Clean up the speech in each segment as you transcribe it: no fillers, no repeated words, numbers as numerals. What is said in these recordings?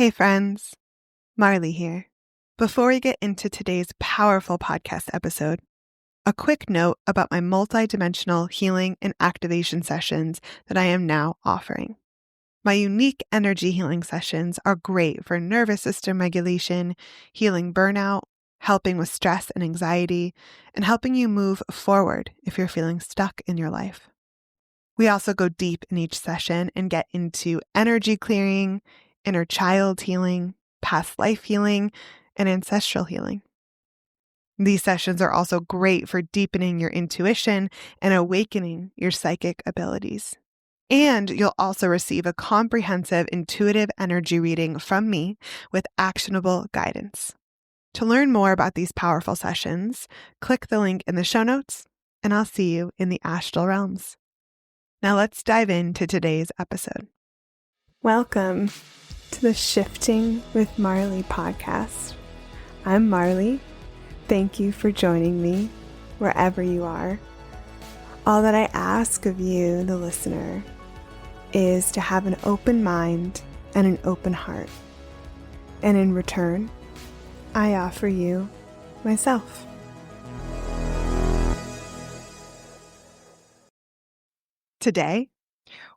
Hey friends, Marlee here. Before we get into today's powerful podcast episode, a quick note about my multidimensional healing and activation sessions that I am now offering. My unique energy healing sessions are great for nervous system regulation, healing burnout, helping with stress and anxiety, and helping you move forward if you're feeling stuck in your life. We also go deep in each session and get into energy clearing, inner child healing, past life healing, and ancestral healing. These sessions are also great for deepening your intuition and awakening your psychic abilities. And you'll also receive a comprehensive intuitive energy reading from me with actionable guidance. To learn more about these powerful sessions, click the link in the show notes, and I'll see you in the astral realms. Now let's dive into today's episode. Welcome to the Shifting with Marlee podcast. I'm Marlee. Thank you for joining me wherever you are. All that I ask of you, the listener, is to have an open mind and an open heart. And in return, I offer you myself. Today,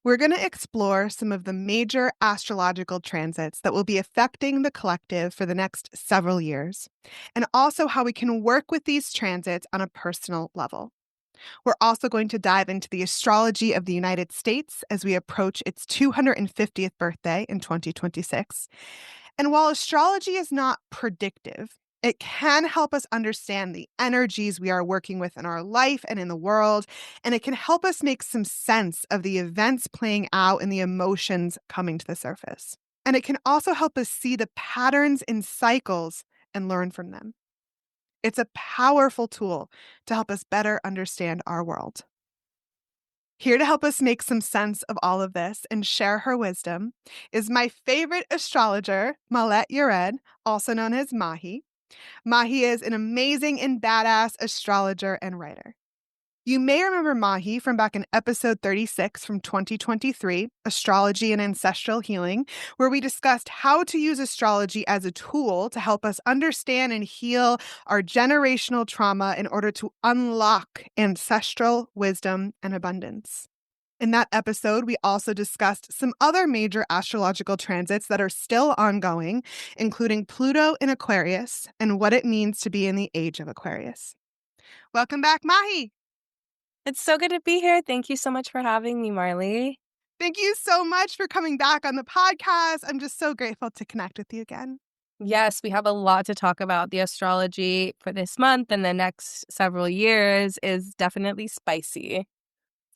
we're going to explore some of the major astrological transits that will be affecting the collective for the next several years, and also how we can work with these transits on a personal level. We're also going to dive into the astrology of the United States as we approach its 250th birthday in 2026. And while astrology is not predictive, it can help us understand the energies we are working with in our life and in the world, and it can help us make some sense of the events playing out and the emotions coming to the surface. And it can also help us see the patterns in cycles and learn from them. It's a powerful tool to help us better understand our world. Here to help us make some sense of all of this and share her wisdom is my favorite astrologer, Mahlet Yared, also known as Mahi. Mahi is an amazing and badass astrologer and writer. You may remember Mahi from back in episode 36 from 2023, Astrology and Ancestral Healing, where we discussed how to use astrology as a tool to help us understand and heal our generational trauma in order to unlock ancestral wisdom and abundance. In that episode, we also discussed some other major astrological transits that are still ongoing, including Pluto in Aquarius and what it means to be in the age of Aquarius. Welcome back, Mahi. It's so good to be here. Thank you so much for having me, Marlee. Thank you so much for coming back on the podcast. I'm just so grateful to connect with you again. Yes, we have a lot to talk about. The astrology for this month and the next several years is definitely spicy.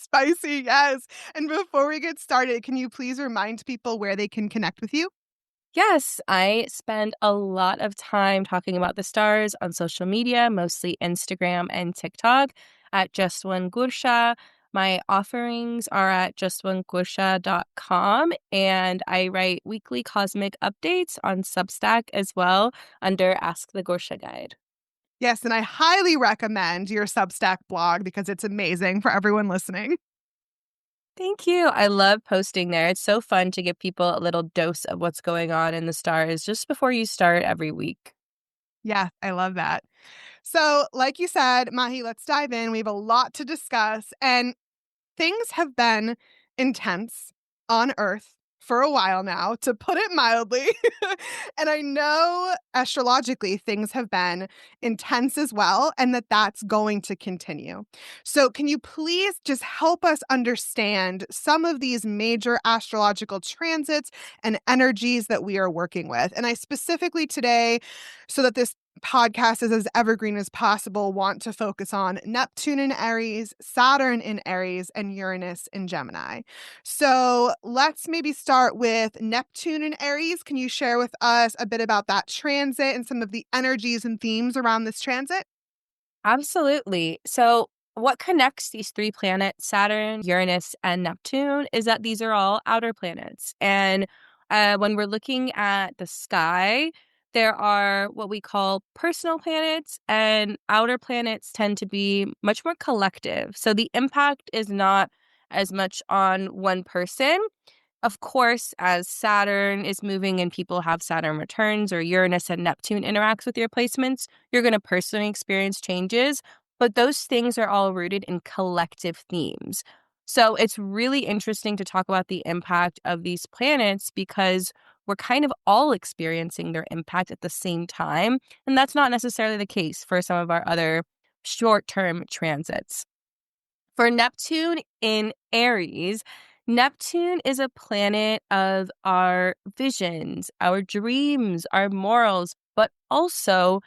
Spicy, yes. And before we get started, can you please remind people where they can connect with you? Yes, I spend a lot of time talking about the stars on social media, mostly Instagram and TikTok at Just One Gursha. My offerings are at justonegursha.com, and I write weekly cosmic updates on Substack as well under Ask the Gursha Guide. Yes, and I highly recommend your Substack blog because it's amazing for everyone listening. Thank you. I love posting there. It's so fun to give people a little dose of what's going on in the stars just before you start every week. Yeah, I love that. So, like you said, Mahi, let's dive in. We have a lot to discuss, and things have been intense on Earth for a while now, to put it mildly. And I know astrologically things have been intense as well, and that's going to continue. So, can you please just help us understand some of these major astrological transits and energies that we are working with? And I specifically today, so that this podcast is as evergreen as possible, want to focus on Neptune in Aries, Saturn in Aries, and Uranus in Gemini. So let's maybe start with Neptune in Aries. Can you share with us a bit about that transit and some of the energies and themes around this transit? Absolutely. So, what connects these three planets, Saturn, Uranus, and Neptune, is that these are all outer planets. And when we're looking at the sky, there are what we call personal planets, and outer planets tend to be much more collective. So, the impact is not as much on one person. Of course, as Saturn is moving and people have Saturn returns or Uranus and Neptune interacts with your placements, you're going to personally experience changes, but those things are all rooted in collective themes. So it's really interesting to talk about the impact of these planets because we're kind of all experiencing their impact at the same time. And that's not necessarily the case for some of our other short-term transits. For Neptune in Aries, Neptune is a planet of our visions, our dreams, our morals, but also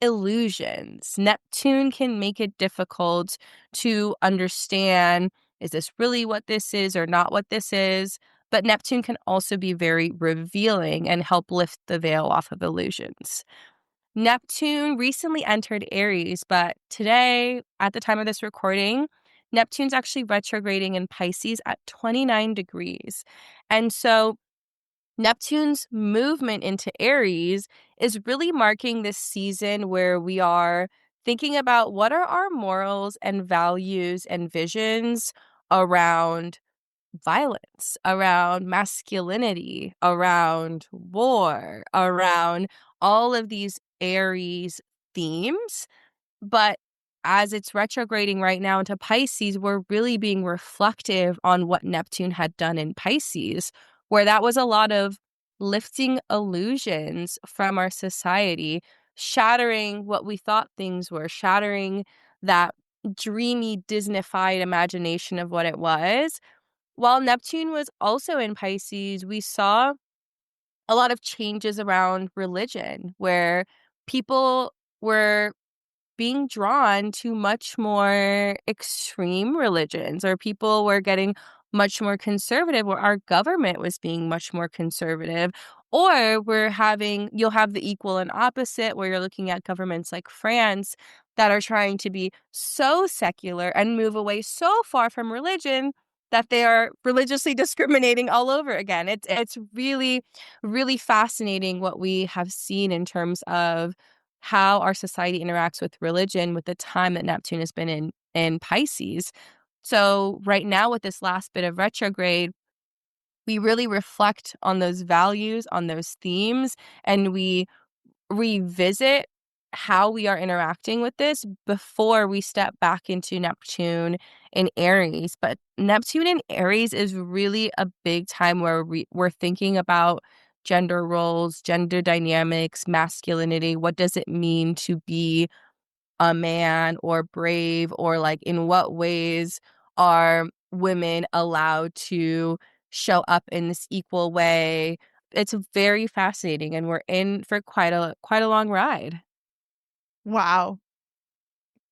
illusions. Neptune can make it difficult to understand, is this really what this is or not what this is? But Neptune can also be very revealing and help lift the veil off of illusions. Neptune recently entered Aries, but today, at the time of this recording, Neptune's actually retrograding in Pisces at 29 degrees. And so Neptune's movement into Aries is really marking this season where we are thinking about what are our morals and values and visions around violence, around masculinity, around war, around all of these Aries themes. But as it's retrograding right now into Pisces, we're really being reflective on what Neptune had done in Pisces, where that was a lot of lifting illusions from our society, shattering what we thought things were, shattering that dreamy, Disneyfied imagination of what it was. While Neptune was also in Pisces, we saw a lot of changes around religion where people were being drawn to much more extreme religions, or people were getting much more conservative, where our government was being much more conservative. Or you'll have the equal and opposite, where you're looking at governments like France that are trying to be so secular and move away so far from religion that they are religiously discriminating all over again. It's really, really fascinating what we have seen in terms of how our society interacts with religion with the time that Neptune has been in Pisces. So right now with this last bit of retrograde, we really reflect on those values, on those themes, and we revisit how we are interacting with this before we step back into Neptune in Aries. But Neptune in Aries is really a big time where we're thinking about gender roles, gender dynamics, masculinity. What does it mean to be a man or brave, or like in what ways are women allowed to show up in this equal way? It's very fascinating, and we're in for quite a long ride. Wow.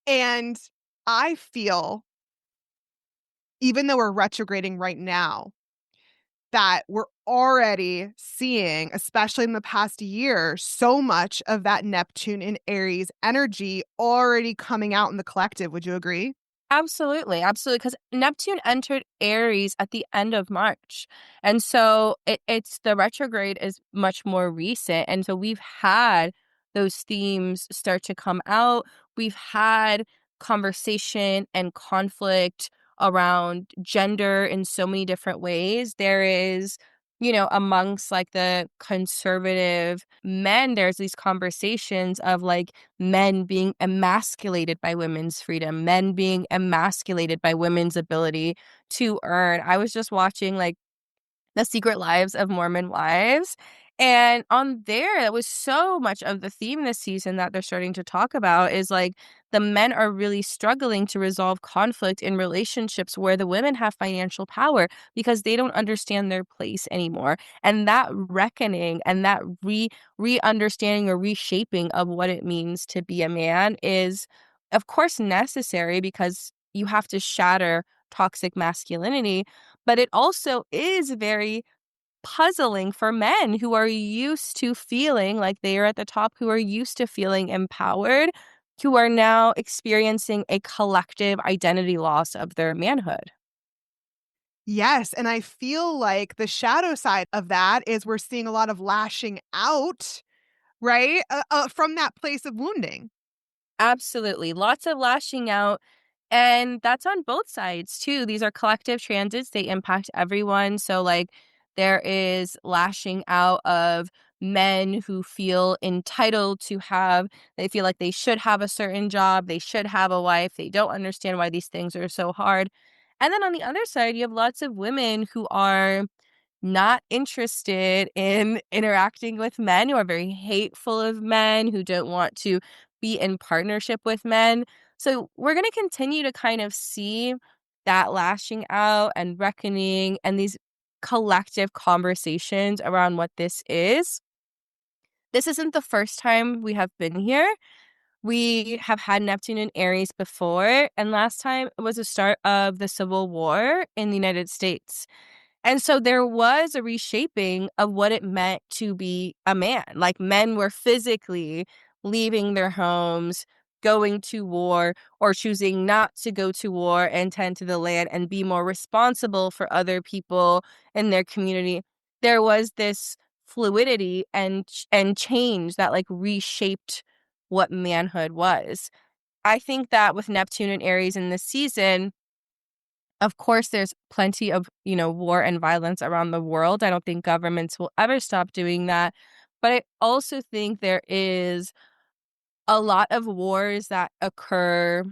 And I feel, even though we're retrograding right now, that we're already seeing, especially in the past year, so much of that Neptune in Aries energy already coming out in the collective. Would you agree? Absolutely, absolutely. Because Neptune entered Aries at the end of March. And so it's the retrograde is much more recent. And so we've had those themes start to come out. We've had conversation and conflict around gender in so many different ways. There is, amongst like the conservative men, there's these conversations of like men being emasculated by women's freedom, men being emasculated by women's ability to earn. I was just watching like The Secret Lives of Mormon Wives. And on there, that was so much of the theme this season that they're starting to talk about is like the men are really struggling to resolve conflict in relationships where the women have financial power because they don't understand their place anymore. And that reckoning and that re-understanding or reshaping of what it means to be a man is, of course, necessary because you have to shatter toxic masculinity, but it also is very puzzling for men who are used to feeling like they are at the top, who are used to feeling empowered, who are now experiencing a collective identity loss of their manhood. Yes, and I feel like the shadow side of that is we're seeing a lot of lashing out, right? From that place of wounding. Absolutely. Lots of lashing out. And that's on both sides too. These are collective transits. They impact everyone. So like There is lashing out of men who feel entitled to have, they feel like they should have a certain job, they should have a wife, they don't understand why these things are so hard. And then on the other side, you have lots of women who are not interested in interacting with men, who are very hateful of men, who don't want to be in partnership with men. So we're going to continue to kind of see that lashing out and reckoning and these collective conversations around what this is. This isn't the first time we have been here. We have had Neptune in Aries before, and last time it was the start of the Civil War in the United States. And so there was a reshaping of what it meant to be a man. Like men were physically leaving their homes, going to war, or choosing not to go to war and tend to the land and be more responsible for other people in their community. There was this fluidity and change that like reshaped what manhood was. I think that with Neptune and Aries in this season, of course, there's plenty of, war and violence around the world. I don't think governments will ever stop doing that. But I also think there is a lot of wars that occur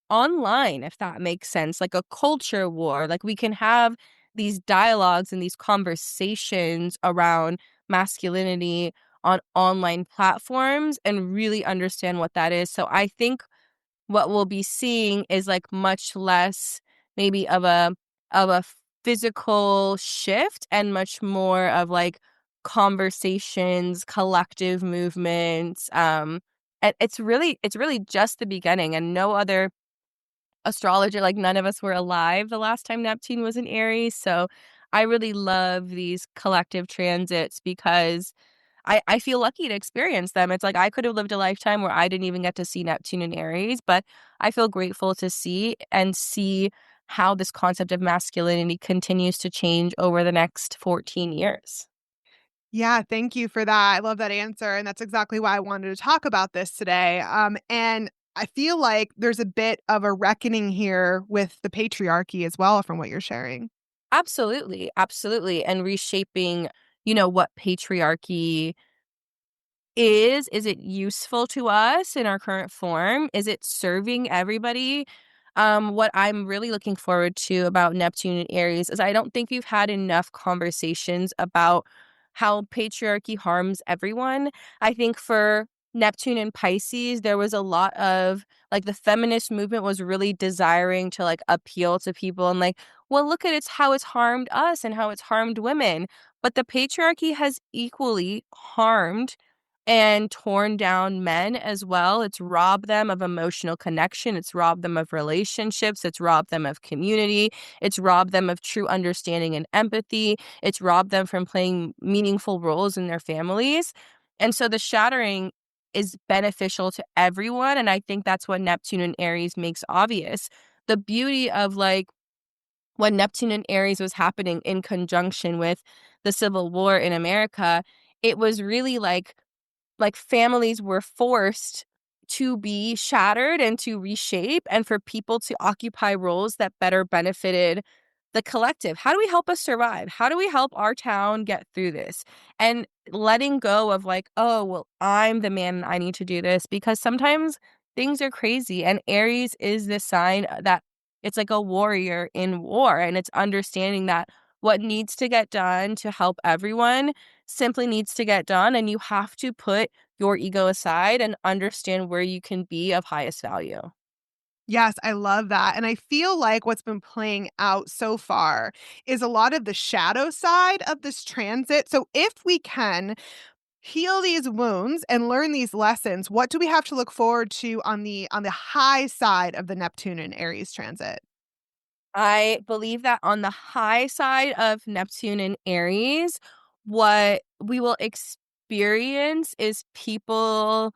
online, if that makes sense, like a culture war. Like we can have these dialogues and these conversations around masculinity on online platforms and really understand what that is. So I think what we'll be seeing is like much less maybe of a physical shift and much more of like conversations, collective movements. And it's really just the beginning, and no other astrologer, like none of us were alive the last time Neptune was in Aries. So I really love these collective transits because I feel lucky to experience them. It's like I could have lived a lifetime where I didn't even get to see Neptune and Aries, but I feel grateful to see how this concept of masculinity continues to change over the next 14 years. Yeah, thank you for that. I love that answer, and that's exactly why I wanted to talk about this today. And I feel like there's a bit of a reckoning here with the patriarchy as well, from what you're sharing. Absolutely, absolutely. And reshaping, what patriarchy is it useful to us in our current form? Is it serving everybody? What I'm really looking forward to about Neptune and Aries is I don't think we've had enough conversations about how patriarchy harms everyone. I think for Neptune and Pisces, there was a lot of like the feminist movement was really desiring to like appeal to people and like, well, look at how it's harmed us and how it's harmed women. But the patriarchy has equally harmed and torn down men as well. It's robbed them of emotional connection. It's robbed them of relationships. It's robbed them of community. It's robbed them of true understanding and empathy. It's robbed them from playing meaningful roles in their families. And so the shattering is beneficial to everyone. And I think that's what Neptune and Aries makes obvious. The beauty of like when Neptune and Aries was happening in conjunction with the Civil War in America, it was really like families were forced to be shattered and to reshape and for people to occupy roles that better benefited the collective. How do we help us survive? How do we help our town get through this? And letting go of like, oh, well, I'm the man, I need to do this, because sometimes things are crazy. And Aries is the sign that it's like a warrior in war. And it's understanding that what needs to get done to help everyone simply needs to get done. And you have to put your ego aside and understand where you can be of highest value. Yes, I love that. And I feel like what's been playing out so far is a lot of the shadow side of this transit. So, if we can heal these wounds and learn these lessons, what do we have to look forward to on the high side of the Neptune and Aries transit? I believe that on the high side of Neptune and Aries, what we will experience is people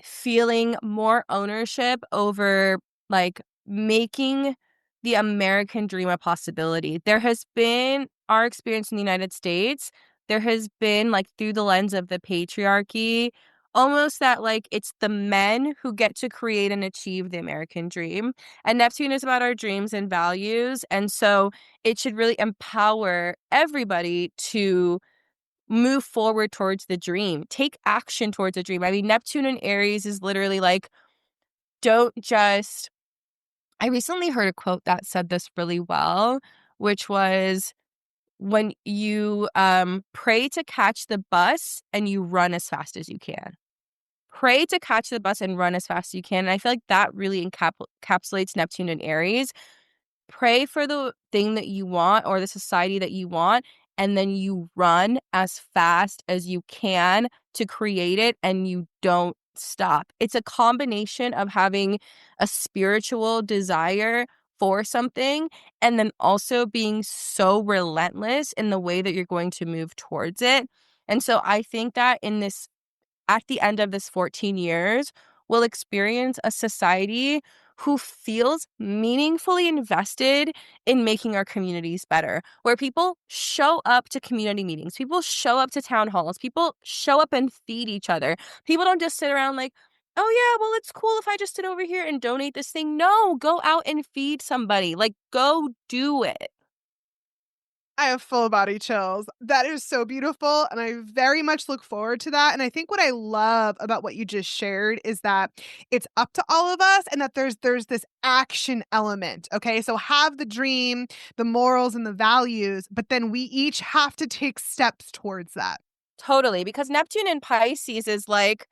feeling more ownership over like making the American dream a possibility. There has been our experience in the United States, there has been like through the lens of the patriarchy, almost that like it's the men who get to create and achieve the American dream. And Neptune is about our dreams and values. And so it should really empower everybody to move forward towards the dream, take action towards the dream. I mean, Neptune and Aries is literally like, don't just. I recently heard a quote that said this really well, which was when you pray to catch the bus and you run as fast as you can. Pray to catch the bus and run as fast as you can. And I feel like that really encapsulates Neptune and Aries. Pray for the thing that you want or the society that you want, and then you run as fast as you can to create it and you don't stop. It's a combination of having a spiritual desire for something and then also being so relentless in the way that you're going to move towards it. And so I think that in this at the end of this 14 years, we'll experience a society who feels meaningfully invested in making our communities better, where people show up to community meetings, people show up to town halls, people show up and feed each other. People don't just sit around like, oh, yeah, well, it's cool if I just sit over here and donate this thing. No, go out and feed somebody. Like, go do it. I have full body chills. That is so beautiful, and I very much look forward to that, and I think what I love about what you just shared is that it's up to all of us and that there's this action element, okay? So have the dream, the morals, and the values, but then we each have to take steps towards that. Totally, because Neptune in Pisces is like,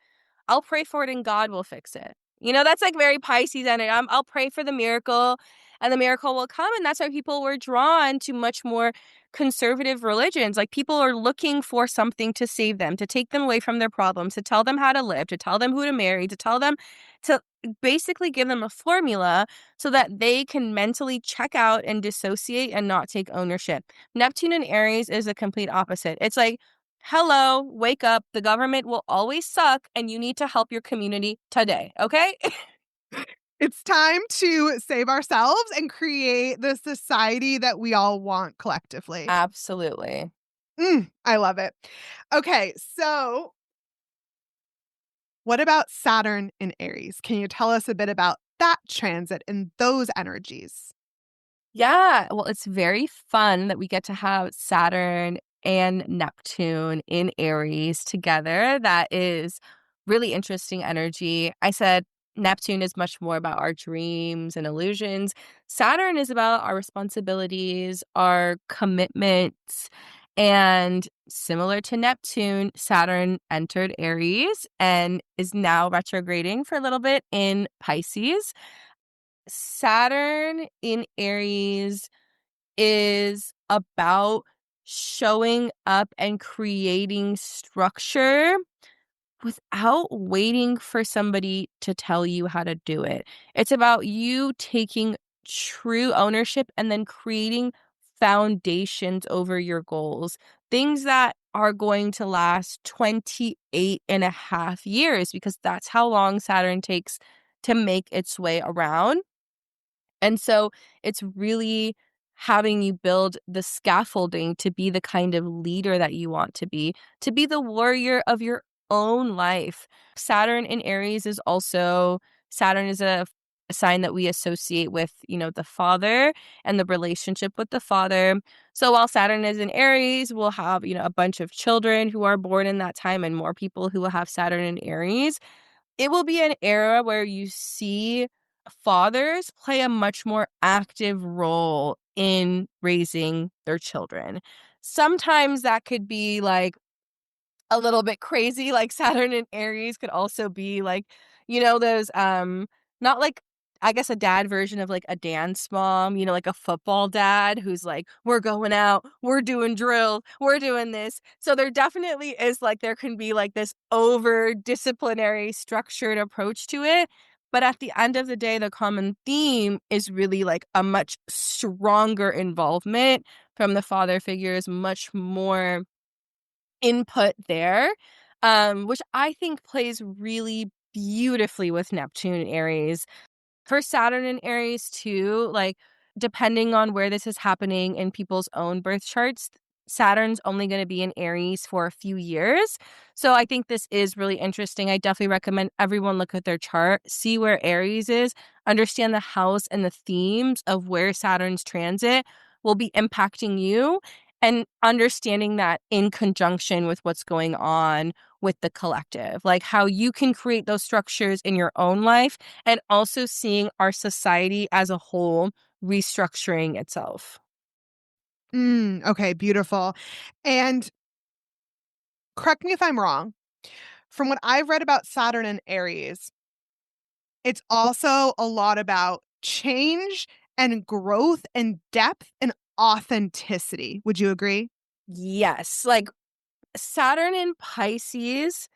I'll pray for it and God will fix it. That's like very Pisces energy. I'll pray for the miracle and the miracle will come. And that's why people were drawn to much more conservative religions. Like people are looking for something to save them, to take them away from their problems, to tell them how to live, to tell them who to marry, to tell them to basically give them a formula so that they can mentally check out and dissociate and not take ownership. Neptune in Aries is a complete opposite. It's like, hello, wake up. The government will always suck, and you need to help your community today, okay? It's time to save ourselves and create the society that we all want collectively. Absolutely. I love it. Okay, so what about Saturn in Aries? Can you tell us a bit about that transit and those energies? Yeah, well, it's very fun that we get to have Saturn and Neptune in Aries together. That is really interesting energy. I said Neptune is much more about our dreams and illusions. Saturn is about our responsibilities, our commitments. And similar to Neptune, Saturn entered Aries and is now retrograding for a little bit in Pisces. Saturn in Aries is about showing up and creating structure without waiting for somebody to tell you how to do it. It's about you taking true ownership and then creating foundations over your goals, things that are going to last 28 and a half years, because that's how long Saturn takes to make its way around. And so it's really having you build the scaffolding to be the kind of leader that you want to be the warrior of your own life. Saturn in Aries is also, Saturn is a sign that we associate with, the father and the relationship with the father. So while Saturn is in Aries, we'll have, a bunch of children who are born in that time and more people who will have Saturn in Aries. It will be an era where you see fathers play a much more active role in raising their children. Sometimes that could be like a little bit crazy, like Saturn and Aries could also be like, those not like, I guess, a dad version of like a dance mom, like a football dad who's like, we're going out, we're doing drill, we're doing this. So there definitely is like, there can be like this over disciplinary structured approach to it. But at the end of the day, the common theme is really like a much stronger involvement from the father figures, much more input there, which I think plays really beautifully with Neptune and Aries. For Saturn and Aries too, like depending on where this is happening in people's own birth charts, Saturn's only going to be in Aries for a few years. So I think this is really interesting. I definitely recommend everyone look at their chart, see where Aries is, understand the house and the themes of where Saturn's transit will be impacting you, and understanding that in conjunction with what's going on with the collective, like how you can create those structures in your own life, and also seeing our society as a whole restructuring itself. Okay, beautiful. And correct me if I'm wrong. From what I've read about Saturn and Aries, it's also a lot about change and growth and depth and authenticity. Would you agree? Yes, like Saturn in Pisces,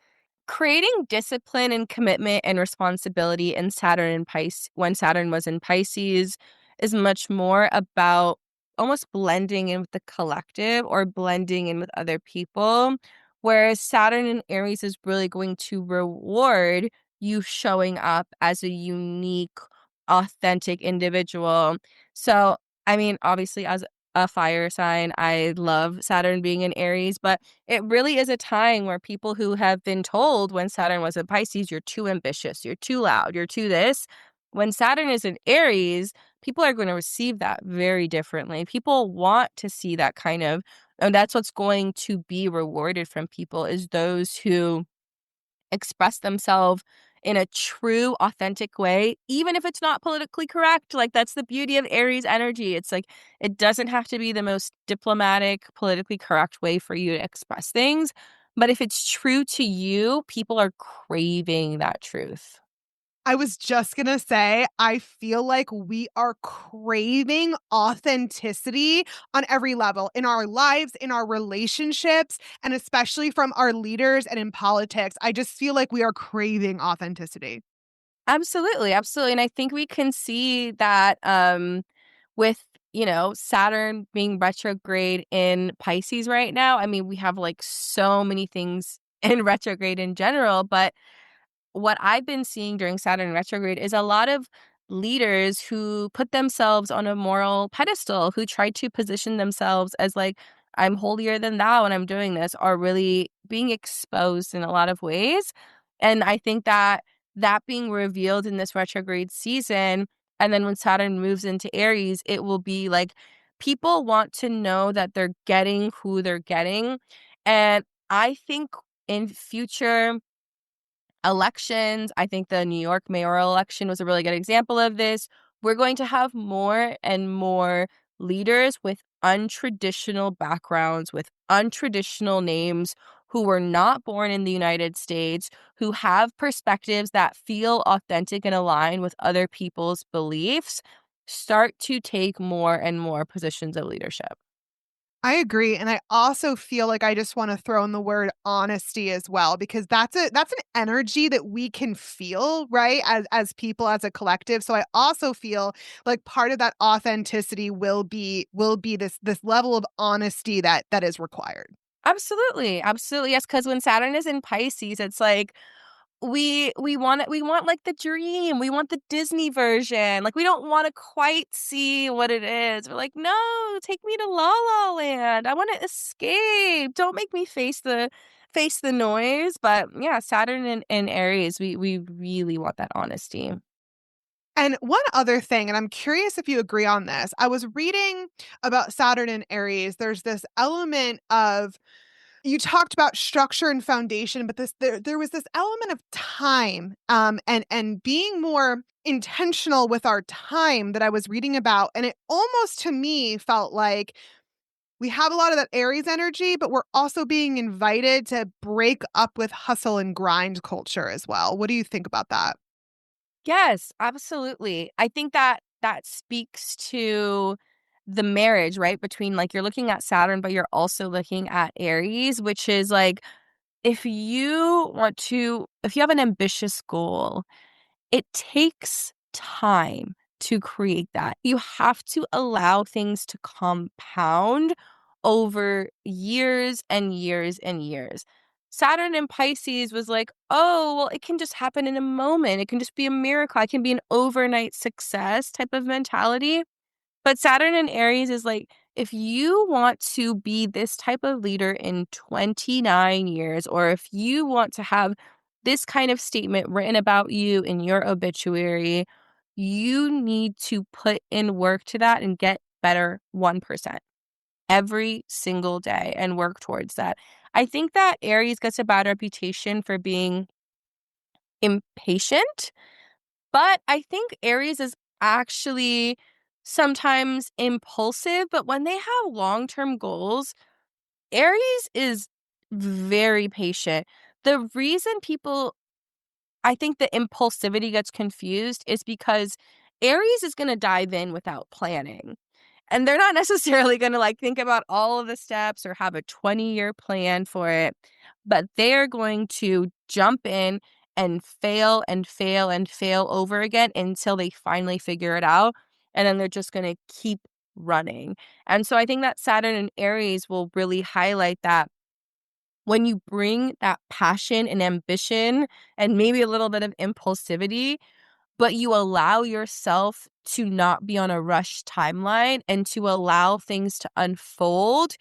creating discipline and commitment and responsibility in Saturn and Pisces, when Saturn was in Pisces, is much more about almost blending in with the collective or blending in with other people. Whereas Saturn in Aries is really going to reward you showing up as a unique, authentic individual. So, I mean, obviously, as a fire sign, I love Saturn being in Aries, but it really is a time where people who have been told when Saturn was in Pisces, you're too ambitious, you're too loud, you're too this. When Saturn is in Aries, people are going to receive that very differently. People want to see that kind of, and that's what's going to be rewarded from people, is those who express themselves in a true, authentic way, even if it's not politically correct. Like, that's the beauty of Aries energy. It's like, it doesn't have to be the most diplomatic, politically correct way for you to express things. But if it's true to you, people are craving that truth. I was just going to say, I feel like we are craving authenticity on every level in our lives, in our relationships, and especially from our leaders and in politics. I just feel like we are craving authenticity. Absolutely, absolutely. And I think we can see that with, Saturn being retrograde in Pisces right now. I mean, we have like so many things in retrograde in general, but what I've been seeing during Saturn retrograde is a lot of leaders who put themselves on a moral pedestal, who try to position themselves as like, I'm holier than thou and I'm doing this, are really being exposed in a lot of ways. And I think that that being revealed in this retrograde season, and then when Saturn moves into Aries, it will be like people want to know that they're getting who they're getting. And I think in future elections, I think the New York mayoral election was a really good example of this. We're going to have more and more leaders with untraditional backgrounds, with untraditional names, who were not born in the United States, who have perspectives that feel authentic and align with other people's beliefs, start to take more and more positions of leadership. I agree, and I also feel like I just wanna throw in the word honesty as well, because that's an energy that we can feel, right, as people, as a collective, so I also feel like part of that authenticity will be this level of honesty that is required. Absolutely, absolutely, yes, because when Saturn is in Pisces, it's like we want, like, the dream, we want the Disney version, like, we don't wanna quite see what it is. We're like, "No, take me to La La Land, I wanna escape, don't make me face the noise." But, yeah, Saturn and Aries, we really want that honesty. And one other thing, and I'm curious if you agree on this. I was reading about Saturn and Aries. There's this element of you talked about structure and foundation, but there was this element of time, and being more intentional with our time that I was reading about, and it almost to me felt like we have a lot of that Aries energy, but we're also being invited to break up with hustle and grind culture as well. What do you think about that? Yes, absolutely. I think that that speaks to the marriage, right? Between, like, you're looking at Saturn, but you're also looking at Aries, which is like, if you have an ambitious goal, it takes time to create that. You have to allow things to compound over years and years and years. Saturn in Pisces was like, oh, well, it can just happen in a moment. It can just be a miracle. It can be an overnight success type of mentality. But Saturn in Aries is like, if you want to be this type of leader in 29 years, or if you want to have this kind of statement written about you in your obituary, you need to put in work to that and get better 1% every single day and work towards that. I think that Aries gets a bad reputation for being impatient, but I think Aries is actually sometimes impulsive, but when they have long-term goals, Aries is very patient. The reason people I think the impulsivity gets confused is because Aries is going to dive in without planning. And they're not necessarily going to like think about all of the steps or have a 20-year plan for it, but they're going to jump in and fail and fail and fail over again until they finally figure it out. And then they're just going to keep running. And so I think that Saturn and Aries will really highlight that when you bring that passion and ambition and maybe a little bit of impulsivity, but you allow yourself to not be on a rush timeline and to allow things to unfold,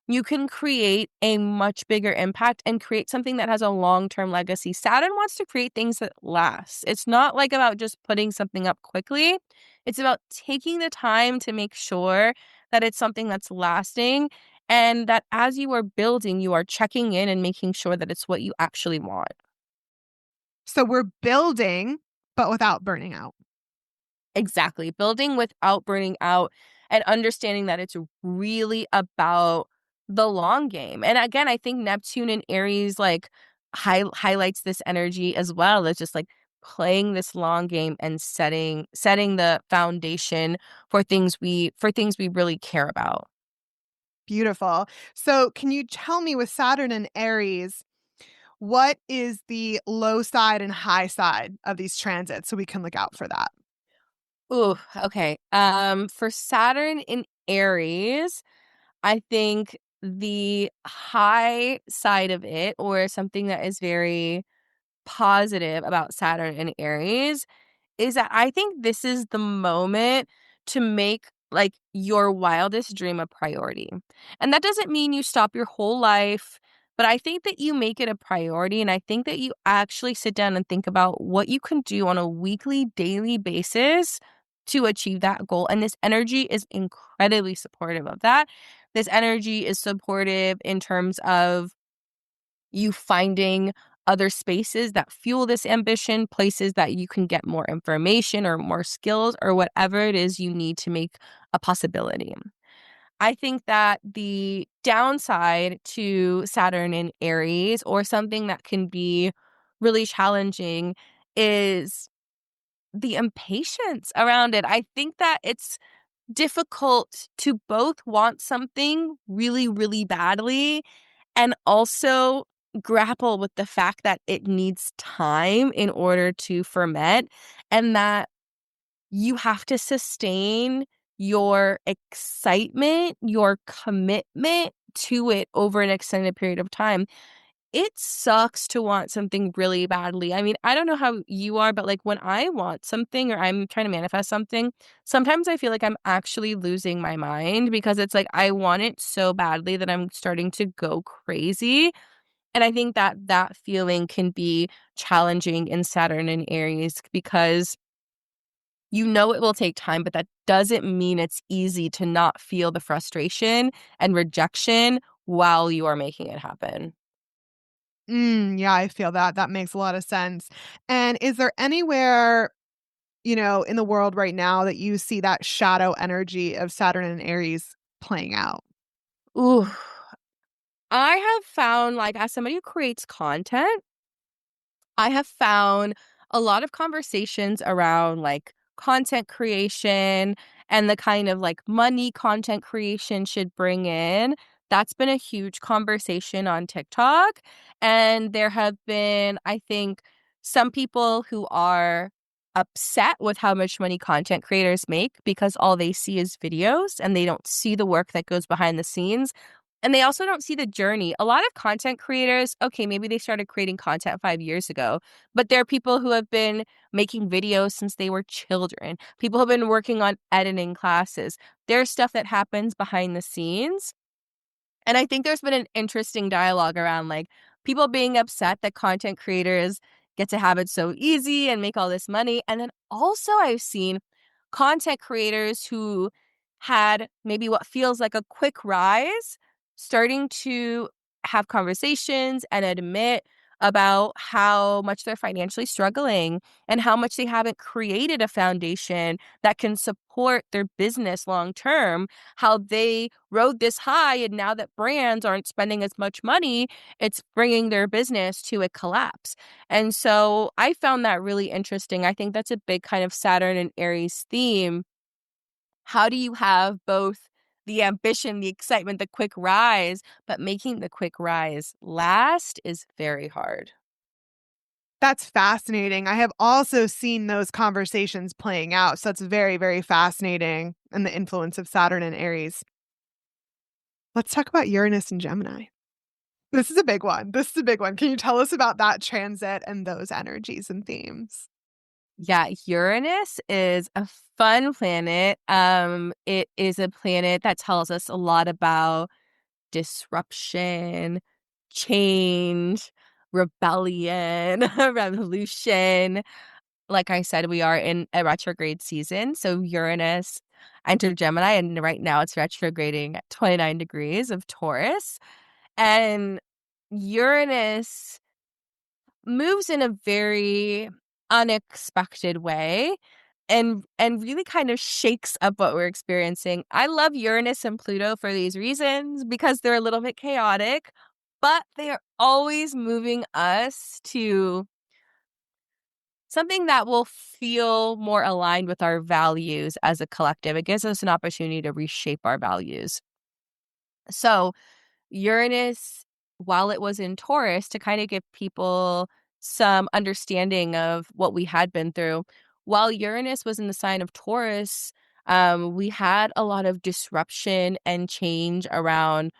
you can create a much bigger impact and create something that has a long-term legacy. Saturn wants to create things that last. It's not like about just putting something up quickly. It's about taking the time to make sure that it's something that's lasting and that as you are building, you are checking in and making sure that it's what you actually want. So we're building, but without burning out. Exactly. Building without burning out and understanding that it's really about the long game. And again, I think Neptune and Aries like highlights this energy as well. It's just like playing this long game and setting the foundation for things we really care about. Beautiful. So can you tell me with Saturn and Aries, what is the low side and high side of these transits so we can look out for that? Ooh, okay. For Saturn in Aries, I think the high side of it, or something that is very positive about Saturn and Aries, is that I think this is the moment to make like your wildest dream a priority. And that doesn't mean you stop your whole life, but I think that you make it a priority. And I think that you actually sit down and think about what you can do on a weekly, daily basis to achieve that goal. And this energy is incredibly supportive of that. This energy is supportive in terms of you finding other spaces that fuel this ambition, places that you can get more information or more skills or whatever it is you need to make a possibility. I think that the downside to Saturn in Aries, or something that can be really challenging, is the impatience around it. I think that it's difficult to both want something really, really badly and also grapple with the fact that it needs time in order to ferment, and that you have to sustain your excitement, your commitment to it over an extended period of time. It sucks to want something really badly. I mean, I don't know how you are, but like when I want something or I'm trying to manifest something, sometimes I feel like I'm actually losing my mind because it's like I want it so badly that I'm starting to go crazy. And I think that that feeling can be challenging in Saturn and Aries because you know it will take time, but that doesn't mean it's easy to not feel the frustration and rejection while you are making it happen. Yeah, I feel that. That makes a lot of sense. And is there anywhere, in the world right now that you see that shadow energy of Saturn and Aries playing out? Ooh, I have found, like, as somebody who creates content, I have found a lot of conversations around like content creation and the kind of like money content creation should bring in. That's been a huge conversation on TikTok. And there have been, I think, some people who are upset with how much money content creators make because all they see is videos and they don't see the work that goes behind the scenes. And they also don't see the journey. A lot of content creators, okay, maybe they started creating content 5 years ago, but there are people who have been making videos since they were children. People have been working on editing classes. There's stuff that happens behind the scenes. And I think there's been an interesting dialogue around like people being upset that content creators get to have it so easy and make all this money. And then also, I've seen content creators who had maybe what feels like a quick rise starting to have conversations and admit about how much they're financially struggling and how much they haven't created a foundation that can support their business long term, how they rode this high and now that brands aren't spending as much money, it's bringing their business to a collapse. And so I found that really interesting. I think that's a big kind of Saturn and Aries theme. How do you have both the ambition, the excitement, the quick rise, but making the quick rise last is very hard. That's fascinating. I have also seen those conversations playing out. So that's very, very fascinating and the influence of Saturn and Aries. Let's talk about Uranus and Gemini. This is a big one. This is a big one. Can you tell us about that transit and those energies and themes? Yeah, Uranus is a fun planet. It is a planet that tells us a lot about disruption, change, rebellion, revolution. Like I said, we are in a retrograde season. So Uranus entered Gemini, and right now it's retrograding at 29 degrees of Taurus. And Uranus moves in a very unexpected way and really kind of shakes up what we're experiencing. I love Uranus and Pluto for these reasons because they're a little bit chaotic, but they are always moving us to something that will feel more aligned with our values as a collective. It gives us an opportunity to reshape our values. So, Uranus, while it was in Taurus, to kind of give people some understanding of what we had been through, while Uranus was in the sign of Taurus, we had a lot of disruption and change around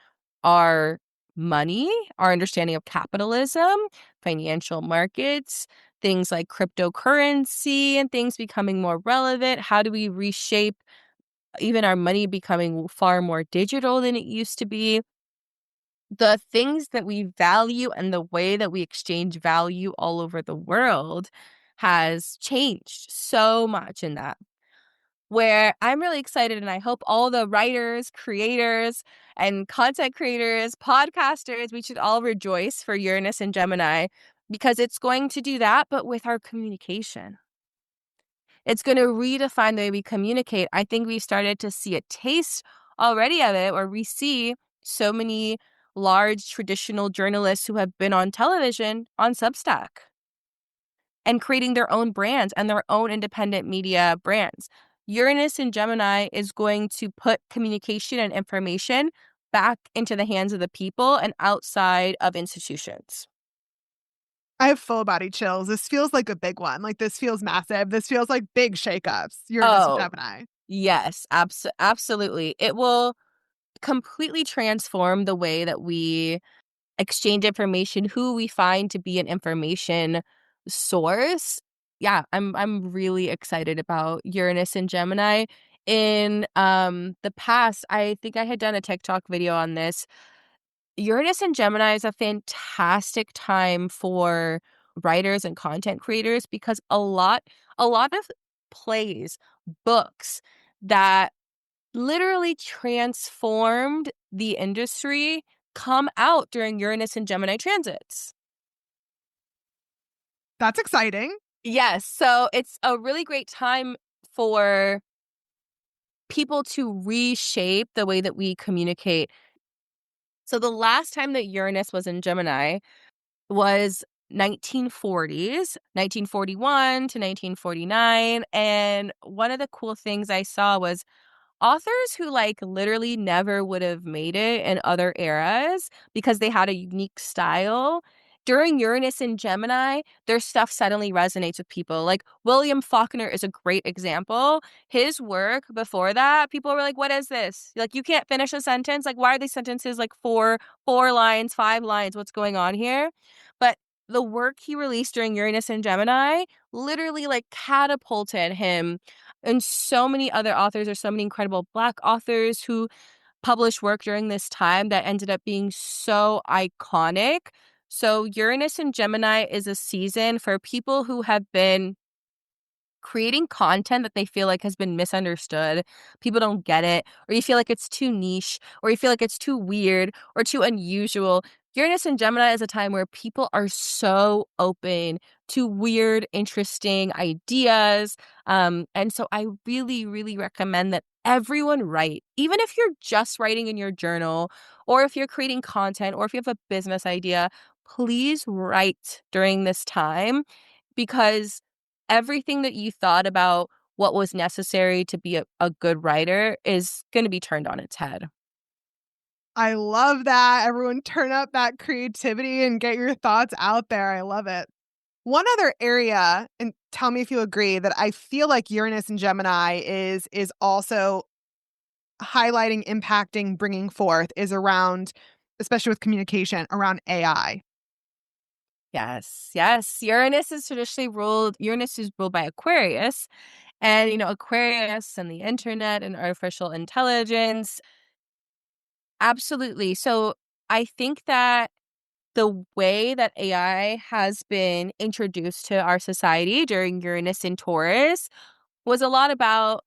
our money, our understanding of capitalism, financial markets, things like cryptocurrency and things becoming more relevant. How do we reshape even our money becoming far more digital than it used to be? The things that we value and the way that we exchange value all over the world has changed so much in that. Where I'm really excited, and I hope all the writers, creators, and content creators, podcasters, we should all rejoice for Uranus and Gemini because it's going to do that, but with our communication. It's going to redefine the way we communicate. I think we started to see a taste already of it, where we see so many large traditional journalists who have been on television on Substack and creating their own brands and their own independent media brands. Uranus and Gemini is going to put communication and information back into the hands of the people and outside of institutions. I have full body chills. This feels like a big one. Like this feels massive. This feels like big shakeups. Uranus and Oh, Gemini. yes, absolutely. It will completely transform the way that we exchange information, who we find to be an information source. Yeah, I'm really excited about Uranus and Gemini. In the past, I think I had done a TikTok video on this. Uranus and Gemini is a fantastic time for writers and content creators because a lot of plays, books that literally transformed the industry come out during Uranus and Gemini transits. That's exciting. Yes, so it's a really great time for people to reshape the way that we communicate. So the last time that Uranus was in Gemini was 1940s, 1941 to 1949, and one of the cool things I saw was authors who like literally never would have made it in other eras because they had a unique style. during Uranus in Gemini, their stuff suddenly resonates with people. Like William Faulkner is a great example. His work before that, people were like, "What is this? Like, you can't finish a sentence. Like, why are these sentences like four lines, 5 lines? What's going on here?" But the work he released during Uranus and Gemini literally like catapulted him, and so many other authors. There's so many incredible Black authors who published work during this time that ended up being so iconic. So Uranus and Gemini is a season for people who have been creating content that they feel like has been misunderstood. People don't get it, or you feel like it's too niche, or you feel like it's too weird or too unusual. Uranus and Gemini is a time where people are so open to weird, interesting ideas. And so I really, really recommend that everyone write, even if you're just writing in your journal, or if you're creating content, or if you have a business idea, please write during this time, because everything that you thought about what was necessary to be a good writer is going to be turned on its head. I love that. Everyone turn up that creativity and get your thoughts out there. I love it. One other area, and tell me if you agree, that I feel like Uranus and Gemini is also highlighting, impacting, bringing forth is around, especially with communication, around AI. Yes, yes. Uranus is ruled by Aquarius. And, Aquarius and the internet and artificial intelligence. Absolutely. So I think that the way that AI has been introduced to our society during Uranus and Taurus was a lot about,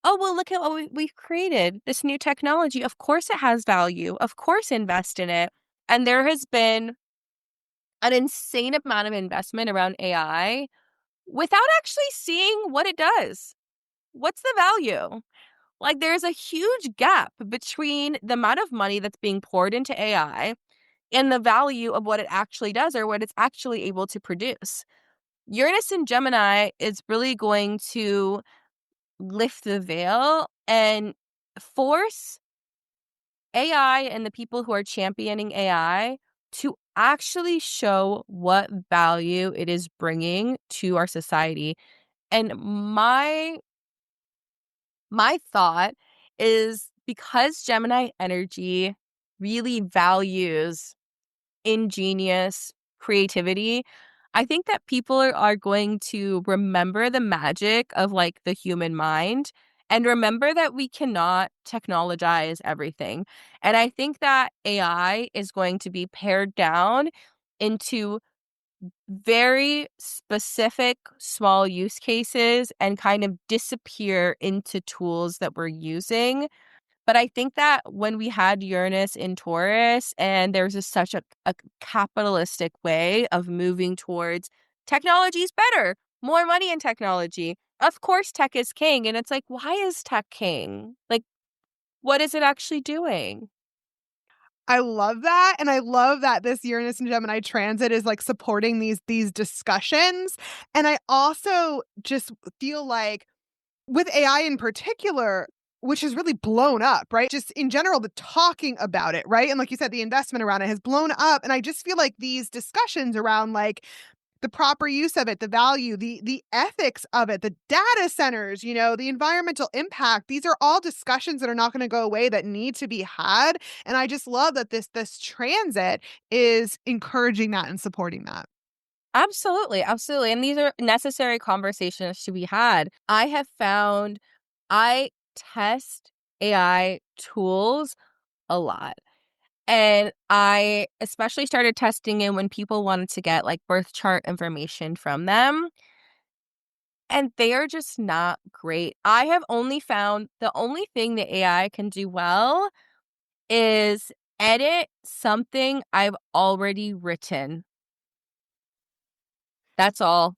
oh, well, look at what we've created, this new technology. Of course it has value. Of course invest in it. And there has been an insane amount of investment around AI without actually seeing what it does. What's the value? Like, there's a huge gap between the amount of money that's being poured into AI and the value of what it actually does or what it's actually able to produce. Uranus in Gemini is really going to lift the veil and force AI and the people who are championing AI to actually show what value it is bringing to our society. And my thought is, because Gemini energy really values ingenious creativity, I think that people are going to remember the magic of like the human mind and remember that we cannot technologize everything. And I think that AI is going to be pared down into very specific small use cases and kind of disappear into tools that we're using. But I think that when we had Uranus in Taurus and there's such a capitalistic way of moving towards technology is better, more money in technology. Of course, tech is king. And it's like, why is tech king? Like, what is it actually doing? I love that, and I love that this Uranus and Gemini transit is, like, supporting these discussions, and I also just feel like with AI in particular, which has really blown up, right? Just in general, the talking about it, right? And like you said, the investment around it has blown up, and I just feel like these discussions around, like, the proper use of it, the value, the ethics of it, the data centers, the environmental impact. These are all discussions that are not going to go away that need to be had. And I just love that this transit is encouraging that and supporting that. Absolutely, absolutely. And these are necessary conversations to be had. I have found I test AI tools a lot. And I especially started testing it when people wanted to get like birth chart information from them. And they are just not great. I have only found the only thing that AI can do well is edit something I've already written. That's all.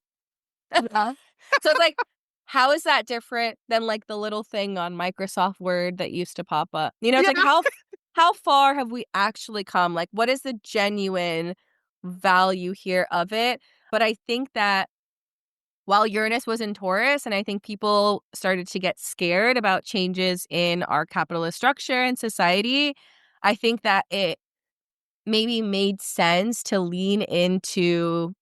Uh-huh. So it's like, how is that different than like the little thing on Microsoft Word that used to pop up? It's Yeah. like how far have we actually come? Like, what is the genuine value here of it? But I think that while Uranus was in Taurus, and I think people started to get scared about changes in our capitalist structure and society, I think that it maybe made sense to lean into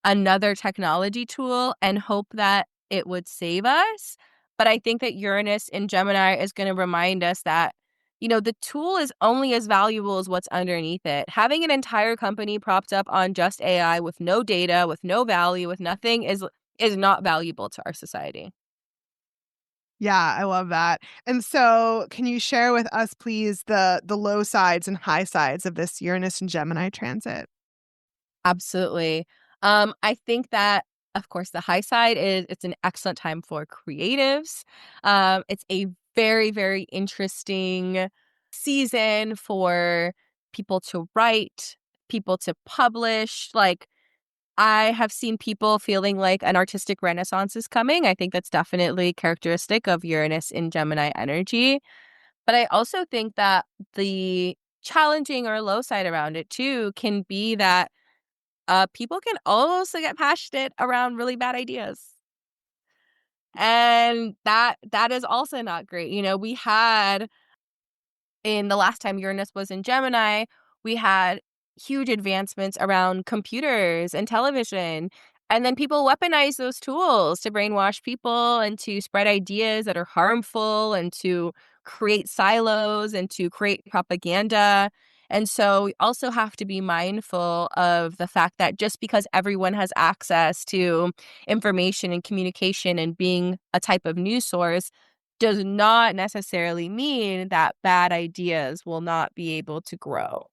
another technology tool and hope that it would save us. But I think that Uranus in Gemini is going to remind us that, the tool is only as valuable as what's underneath it. Having an entire company propped up on just AI with no data, with no value, with nothing is not valuable to our society. Yeah, I love that. And so, can you share with us, please, the low sides and high sides of this Uranus and Gemini transit? Absolutely. I think that, of course, the high side is it's an excellent time for creatives. It's a very, very interesting season for people to write, people to publish. Like, I have seen people feeling like an artistic renaissance is coming. I think that's definitely characteristic of Uranus in Gemini energy. But I also think that the challenging or low side around it too can be that people can also get passionate around really bad ideas. And that is also not great. We had in the last time Uranus was in Gemini, we had huge advancements around computers and television. And then people weaponize those tools to brainwash people and to spread ideas that are harmful and to create silos and to create propaganda. And so we also have to be mindful of the fact that just because everyone has access to information and communication and being a type of news source does not necessarily mean that bad ideas will not be able to grow.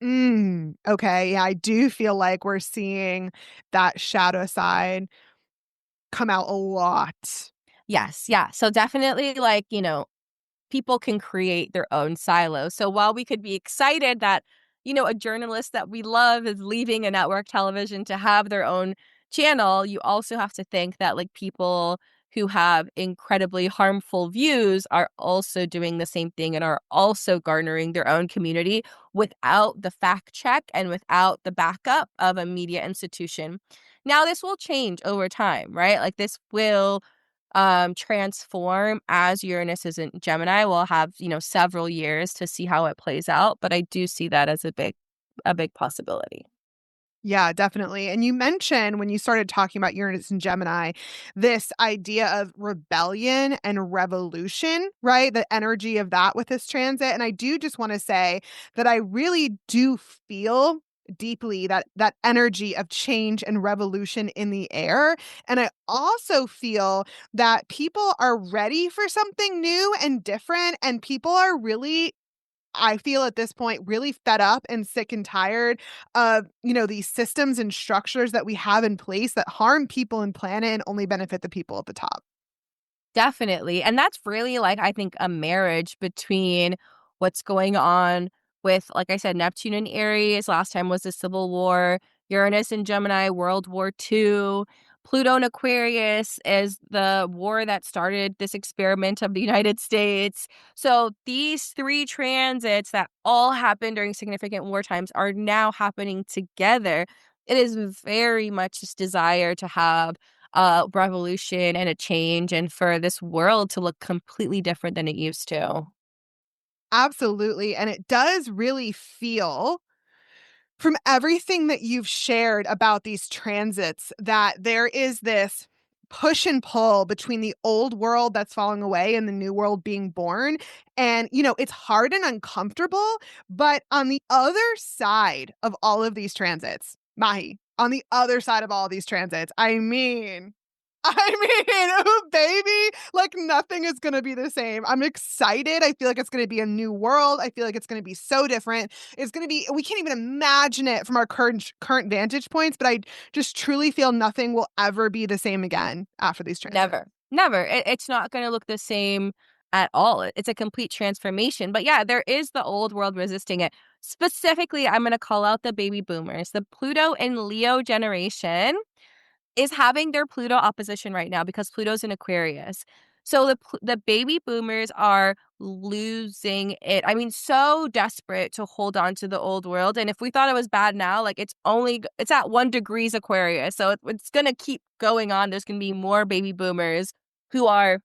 Okay, yeah, I do feel like we're seeing that shadow side come out a lot. Yes, yeah. So definitely, like, people can create their own silos. So while we could be excited that, a journalist that we love is leaving a network television to have their own channel, you also have to think that like people who have incredibly harmful views are also doing the same thing and are also garnering their own community without the fact check and without the backup of a media institution. Now, this will change over time, right? Like this will transform as Uranus is in Gemini. We'll have, several years to see how it plays out, but I do see that as a big possibility. Yeah, definitely. And you mentioned when you started talking about Uranus and Gemini, this idea of rebellion and revolution, right? The energy of that with this transit. And I do just want to say that I really do feel deeply that energy of change and revolution in the air. And I also feel that people are ready for something new and different, and people are really, I feel at this point, really fed up and sick and tired of, these systems and structures that we have in place that harm people and planet and only benefit the people at the top. Definitely. And that's really like, I think, a marriage between what's going on with, like I said, Neptune and Aries. Last time was the Civil War, Uranus and Gemini, World War II. Pluto and Aquarius is the war that started this experiment of the United States. So these three transits that all happened during significant war times are now happening together. It is very much this desire to have a revolution and a change and for this world to look completely different than it used to. Absolutely. And it does really feel, from everything that you've shared about these transits, that there is this push and pull between the old world that's falling away and the new world being born. And, it's hard and uncomfortable. But on the other side of all of these transits, Mahi, on the other side of all these transits, oh, baby, like nothing is going to be the same. I'm excited. I feel like it's going to be a new world. I feel like it's going to be so different. It's going to be, we can't even imagine it from our current vantage points, but I just truly feel nothing will ever be the same again after these transits. Never. Never. It's not going to look the same at all. It's a complete transformation. But yeah, there is the old world resisting it. Specifically, I'm going to call out the baby boomers, the Pluto and Leo generation is having their Pluto opposition right now because Pluto's in Aquarius. So the baby boomers are losing it. I mean, so desperate to hold on to the old world. And if we thought it was bad now, like it's at 1 degrees Aquarius. So it's going to keep going on. There's going to be more baby boomers who are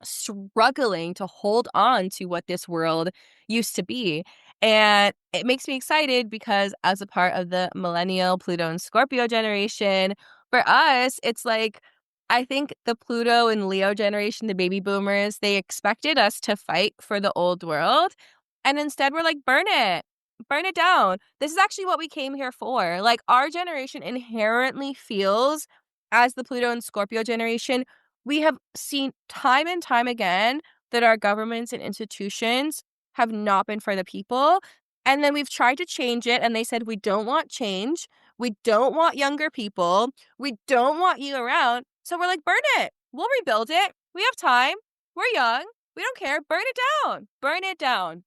struggling to hold on to what this world used to be. And it makes me excited because as a part of the millennial Pluto and Scorpio generation, for us, it's like I think the Pluto and Leo generation, the baby boomers, they expected us to fight for the old world. And instead, we're like, burn it down. This is actually what we came here for. Like, our generation inherently feels, as the Pluto and Scorpio generation, we have seen time and time again that our governments and institutions have not been for the people. And then we've tried to change it, and they said, we don't want change. We don't want younger people. We don't want you around. So we're like, burn it. We'll rebuild it. We have time. We're young. We don't care. Burn it down. Burn it down.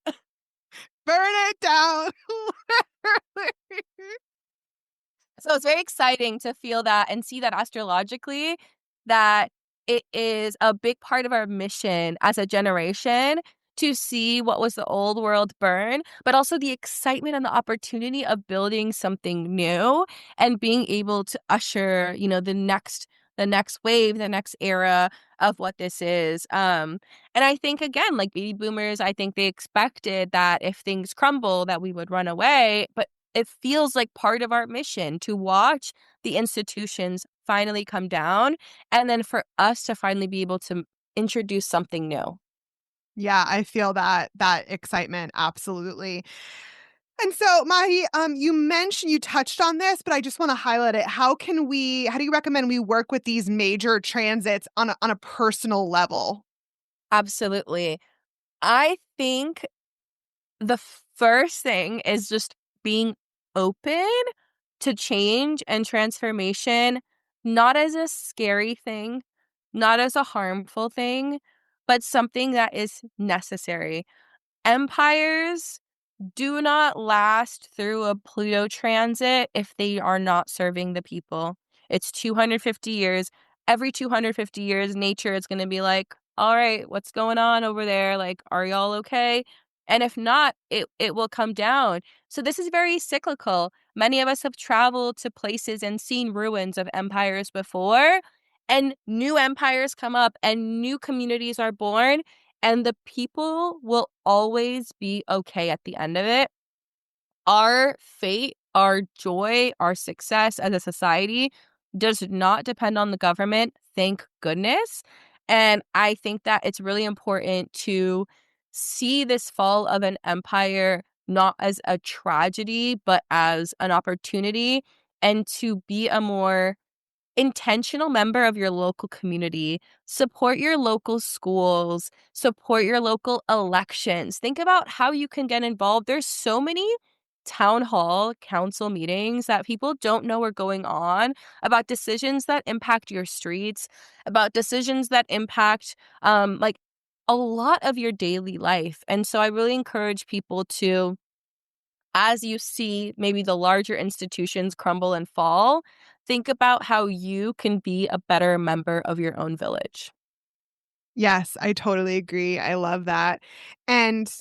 Burn it down. So it's very exciting to feel that and see that astrologically, that it is a big part of our mission as a generation to see what was the old world burn, but also the excitement and the opportunity of building something new and being able to usher, the next wave, the next era of what this is. And I think again, like baby boomers, I think they expected that if things crumble, that we would run away. But it feels like part of our mission to watch the institutions finally come down and then for us to finally be able to introduce something new. Yeah, I feel that excitement absolutely. And so, Mahi, you touched on this, but I just want to highlight it. How do you recommend we work with these major transits on a personal level? Absolutely. I think the first thing is just being open to change and transformation, not as a scary thing, not as a harmful thing, but something that is necessary. Empires do not last through a Pluto transit if they are not serving the people. It's 250 years. Every 250 years, nature is going to be like, all right, what's going on over there? Like, are y'all okay? And if not, it will come down. So this is very cyclical. Many of us have traveled to places and seen ruins of empires before, and new empires come up and new communities are born, and the people will always be okay at the end of it. Our fate, our joy, our success as a society does not depend on the government, thank goodness. And I think that it's really important to see this fall of an empire not as a tragedy, but as an opportunity, and to be a more intentional member of your local community, support your local schools, support your local elections. Think about how you can get involved. There's so many town hall council meetings that people don't know are going on about decisions that impact your streets, about decisions that impact like a lot of your daily life. And so I really encourage people to, as you see maybe the larger institutions crumble and fall, think about how you can be a better member of your own village. Yes, I totally agree. I love that. And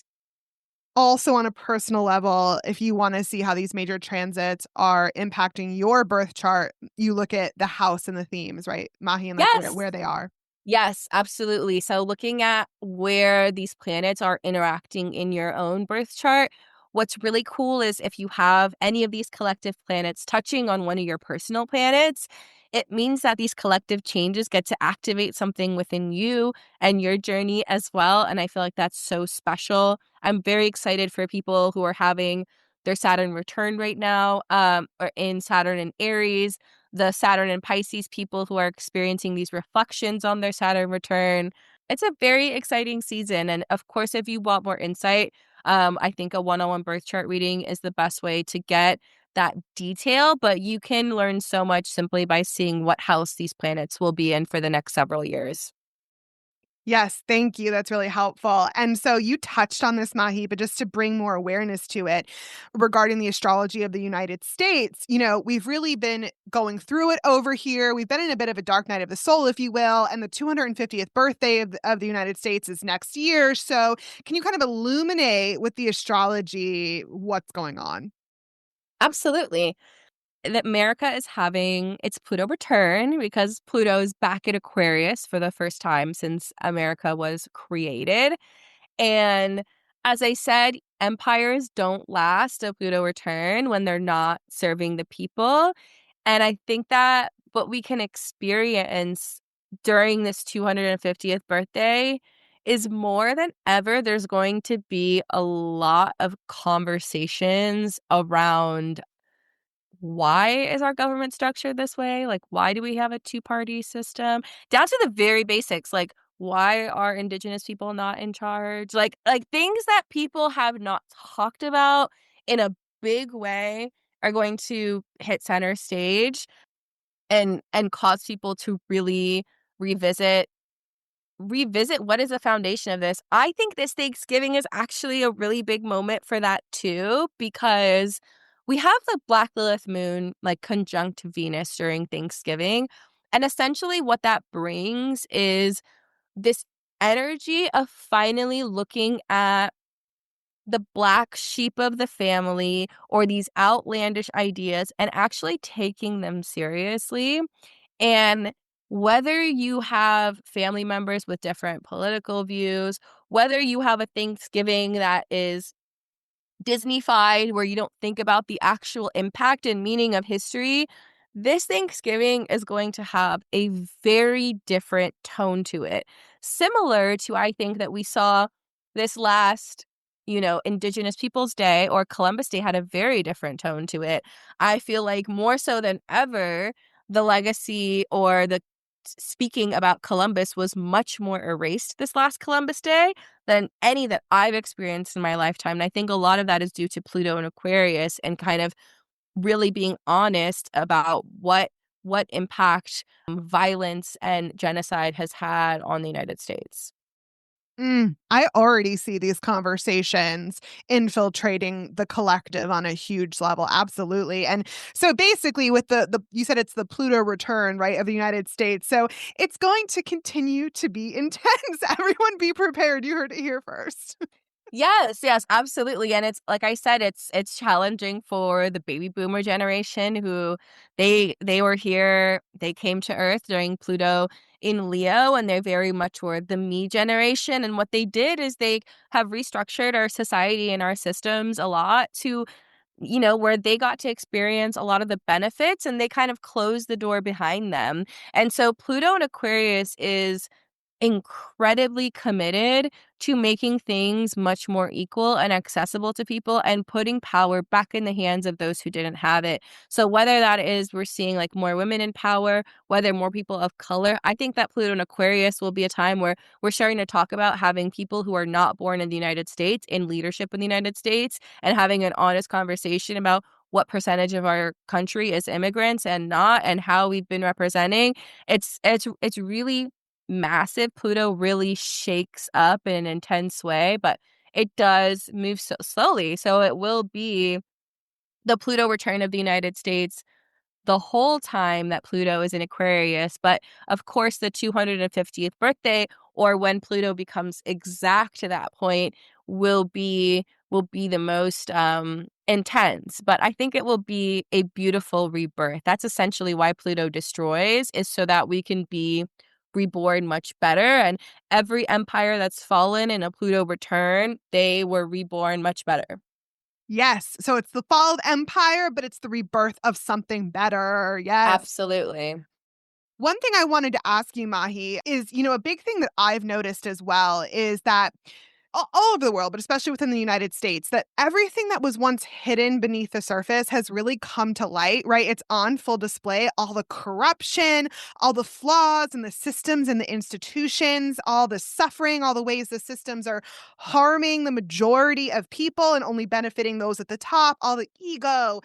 also on a personal level, if you wanna see how these major transits are impacting your birth chart, you look at the house and the themes, right, Mahi, and like Yes. where they are. Yes, absolutely. So looking at where these planets are interacting in your own birth chart, what's really cool is if you have any of these collective planets touching on one of your personal planets, it means that these collective changes get to activate something within you and your journey as well. And I feel like that's so special. I'm very excited for people who are having their Saturn return right now, or in Saturn and Aries, the Saturn and Pisces people who are experiencing these reflections on their Saturn return. It's a very exciting season. And of course, if you want more insight, I think a one-on-one birth chart reading is the best way to get that detail. But you can learn so much simply by seeing what house these planets will be in for the next several years. Yes, thank you. That's really helpful. And so you touched on this, Mahi, but just to bring more awareness to it regarding the astrology of the United States, we've really been going through it over here. We've been in a bit of a dark night of the soul, if you will, and the 250th birthday of the United States is next year. So can you kind of illuminate with the astrology what's going on? Absolutely. That America is having its Pluto return because Pluto is back in Aquarius for the first time since America was created. And As I said, empires don't last a Pluto return when they're not serving the people. And I think that what we can experience during this 250th birthday is more than ever, there's going to be a lot of conversations around why is our government structured this way? Like, why do we have a two-party system? Down to the very basics, like, why are Indigenous people not in charge? Like things that people have not talked about in a big way are going to hit center stage and cause people to really revisit revisit what is the foundation of this. I think this Thanksgiving is actually a really big moment for that too, because we have the Black Lilith moon like conjunct Venus during Thanksgiving. And essentially what that brings is this energy of finally looking at the black sheep of the family or these outlandish ideas and actually taking them seriously. And whether you have family members with different political views, whether you have a Thanksgiving that is Disney-fied, where you don't think about the actual impact and meaning of history, this Thanksgiving is going to have a very different tone to it. Similar to, I think, that we saw this last, Indigenous Peoples Day or Columbus Day had a very different tone to it. I feel like more so than ever, the legacy or the speaking about Columbus was much more erased this last Columbus Day than any that I've experienced in my lifetime. And I think a lot of that is due to Pluto and Aquarius and kind of really being honest about what impact violence and genocide has had on the United States. I already see these conversations infiltrating the collective on a huge level. Absolutely. And so basically with the you said it's the Pluto return, right, of the United States. So it's going to continue to be intense. Everyone be prepared. You heard it here first. Yes, yes, absolutely. And it's like I said, it's challenging for the baby boomer generation who they were here, they came to Earth during Pluto in Leo, and they're very much toward the me generation. And what they did is they have restructured our society and our systems a lot to, where they got to experience a lot of the benefits and they kind of closed the door behind them. And so Pluto in Aquarius is incredibly committed to making things much more equal and accessible to people and putting power back in the hands of those who didn't have it. So whether that is we're seeing like more women in power, whether more people of color, I think that Pluto and Aquarius will be a time where we're starting to talk about having people who are not born in the United States in leadership in the United States and having an honest conversation about what percentage of our country is immigrants and not and how we've been representing. It's really massive. Pluto really shakes up in an intense way, but it does move so slowly. So it will be the Pluto return of the United States the whole time that Pluto is in Aquarius. But of course, the 250th birthday, or when Pluto becomes exact to that point, will be the most intense. But I think it will be a beautiful rebirth. That's essentially why Pluto destroys, is so that we can be reborn much better. And every empire that's fallen in a Pluto return, they were reborn much better. Yes. So it's the fall of empire, but it's the rebirth of something better. Yes. Absolutely. One thing I wanted to ask you, Mahi, is, a big thing that I've noticed as well is that all over the world, but especially within the United States, that everything that was once hidden beneath the surface has really come to light, right? It's on full display. All the corruption, all the flaws in the systems and the institutions, all the suffering, all the ways the systems are harming the majority of people and only benefiting those at the top, all the ego,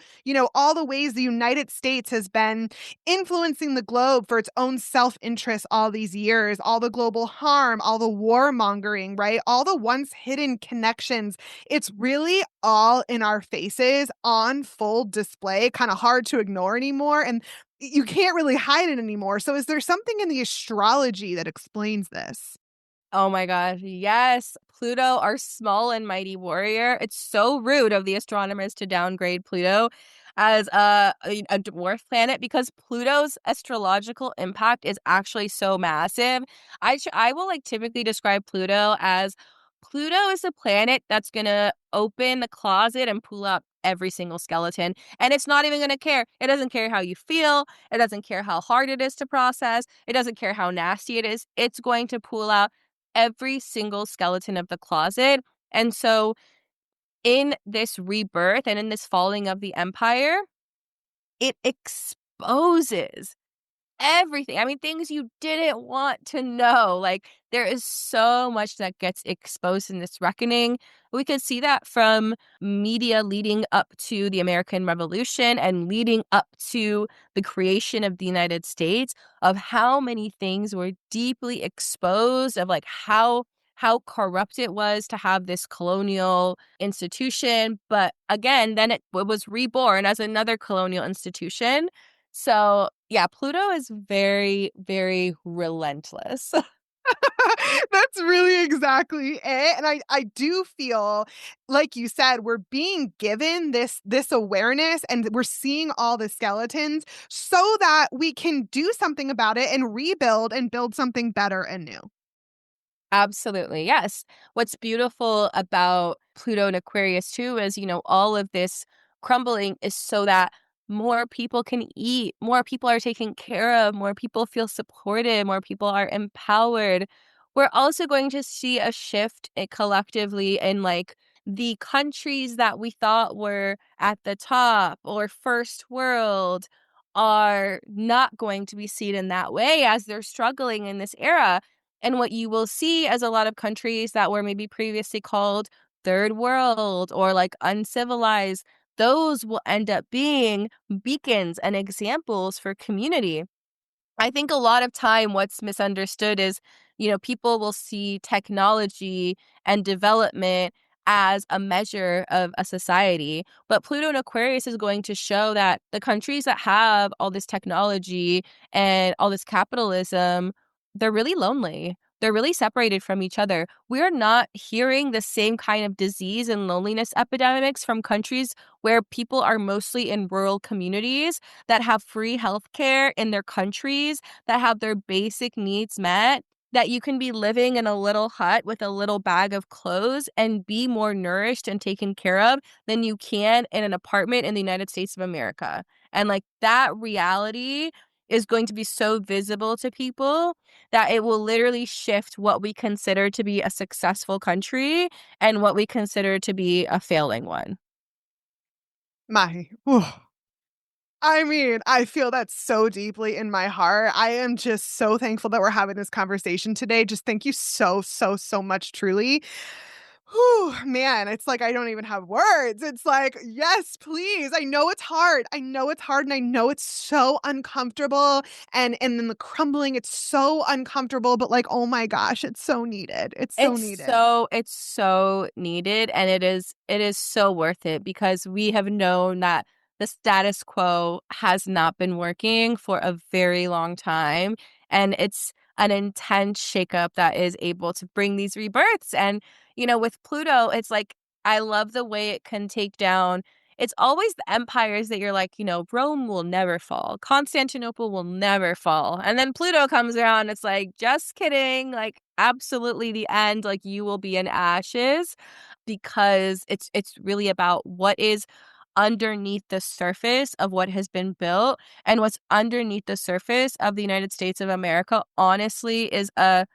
all the ways the United States has been influencing the globe for its own self interest all these years, all the global harm, all the warmongering, right? All the once hidden connections. It's really all in our faces on full display, kind of hard to ignore anymore. And you can't really hide it anymore. So, is there something in the astrology that explains this? Oh my gosh, yes. Pluto, our small and mighty warrior. It's so rude of the astronomers to downgrade Pluto as a dwarf planet because Pluto's astrological impact is actually so massive. I will like typically describe Pluto as Pluto is the planet that's going to open the closet and pull out every single skeleton. And it's not even going to care. It doesn't care how you feel. It doesn't care how hard it is to process. It doesn't care how nasty it is. It's going to pull out every single skeleton of the closet. And so in this rebirth and in this falling of the empire, it exposes everything. I mean, things you didn't want to know. Like, there is so much that gets exposed in this reckoning. We could see that from media leading up to the American Revolution and leading up to the creation of the United States, of how many things were deeply exposed, of like how corrupt it was to have this colonial institution. But again, then it was reborn as another colonial institution. So, yeah, Pluto is very, very relentless. That's really exactly it. And I do feel like you said, we're being given this awareness and we're seeing all the skeletons so that we can do something about it and rebuild and build something better and new. Absolutely. Yes. What's beautiful about Pluto and Aquarius too is, all of this crumbling is so that more people can eat, more people are taken care of, more people feel supported, more people are empowered. We're also going to see a shift collectively in like the countries that we thought were at the top or first world are not going to be seen in that way as they're struggling in this era. And what you will see as a lot of countries that were maybe previously called third world or like uncivilized, those will end up being beacons and examples for community. I think a lot of time what's misunderstood is, people will see technology and development as a measure of a society. But Pluto and Aquarius is going to show that the countries that have all this technology and all this capitalism, they're really lonely. They're really separated from each other. We're not hearing the same kind of disease and loneliness epidemics from countries where people are mostly in rural communities that have free healthcare in their countries, that have their basic needs met, that you can be living in a little hut with a little bag of clothes and be more nourished and taken care of than you can in an apartment in the United States of America. And like that reality is going to be so visible to people that it will literally shift what we consider to be a successful country and what we consider to be a failing one. My, whew. I mean, I feel that so deeply in my heart. I am just so thankful that we're having this conversation today. Just thank you so, so, so much, truly. Whew, man, it's like I don't even have words. It's like, yes, please. I know it's hard. I know it's hard and I know it's so uncomfortable. And then the crumbling, it's so uncomfortable, but like, oh my gosh, it's so needed. It's so needed. It's so needed, and it is so worth it because we have known that the status quo has not been working for a very long time, and it's an intense shakeup that is able to bring these rebirths. And with Pluto, it's like I love the way it can take down. It's always the empires that you're like, Rome will never fall. Constantinople will never fall. And then Pluto comes around. It's like, just kidding. Like, absolutely the end. Like, you will be in ashes because it's really about what is underneath the surface of what has been built. And what's underneath the surface of the United States of America, honestly, is an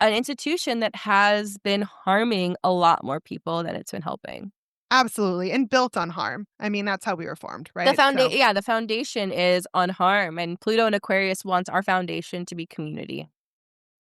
institution that has been harming a lot more people than it's been helping. Absolutely. And built on harm. I mean, that's how we were formed, The right? So. foundation, yeah, the foundation is on harm, and Pluto and Aquarius wants our foundation to be community.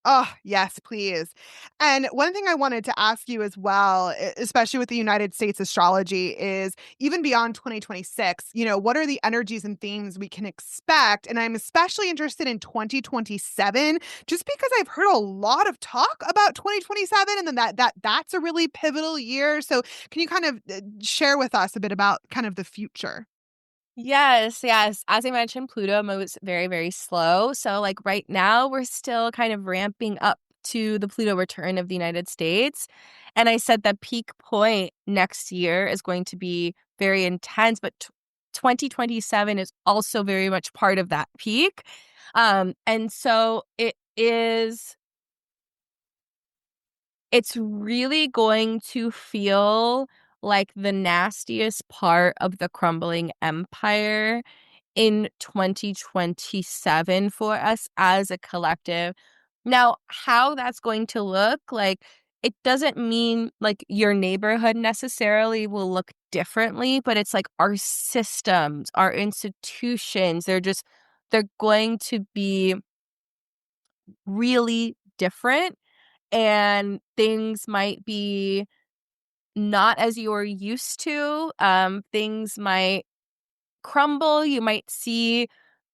Oh, yes, please. And one thing I wanted to ask you as well, especially with the United States astrology, is even beyond 2026, what are the energies and themes we can expect? And I'm especially interested in 2027, just because I've heard a lot of talk about 2027 and then that's a really pivotal year. So can you kind of share with us a bit about kind of the future? Yes, yes. As I mentioned, Pluto moves very, very slow. So, like right now, we're still kind of ramping up to the Pluto return of the United States. And I said that peak point next year is going to be very intense, but 2027 is also very much part of that peak. And so it's really going to feel like the nastiest part of the crumbling empire in 2027 for us as a collective. Now, how that's going to look, like, it doesn't mean like your neighborhood necessarily will look differently, but it's like our systems, our institutions, they're going to be really different, and things might be not as you're used to. Things might crumble. You might see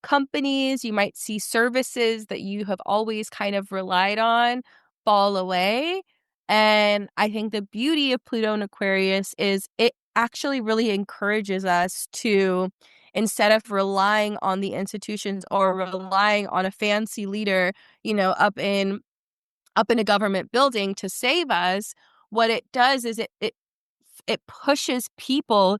companies, you might see services that you have always kind of relied on fall away. And I think the beauty of Pluto and Aquarius is it actually really encourages us to, instead of relying on the institutions or relying on a fancy leader, up in a government building to save us, what it does is it pushes people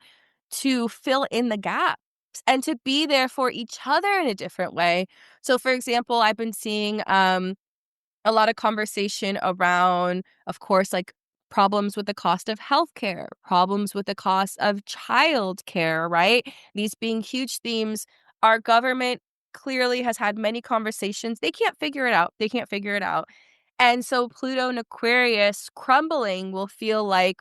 to fill in the gaps and to be there for each other in a different way. So, for example, I've been seeing a lot of conversation around, of course, like problems with the cost of healthcare, problems with the cost of childcare, right? These being huge themes. Our government clearly has had many conversations. They can't figure it out. They can't figure it out. And so Pluto and Aquarius crumbling will feel like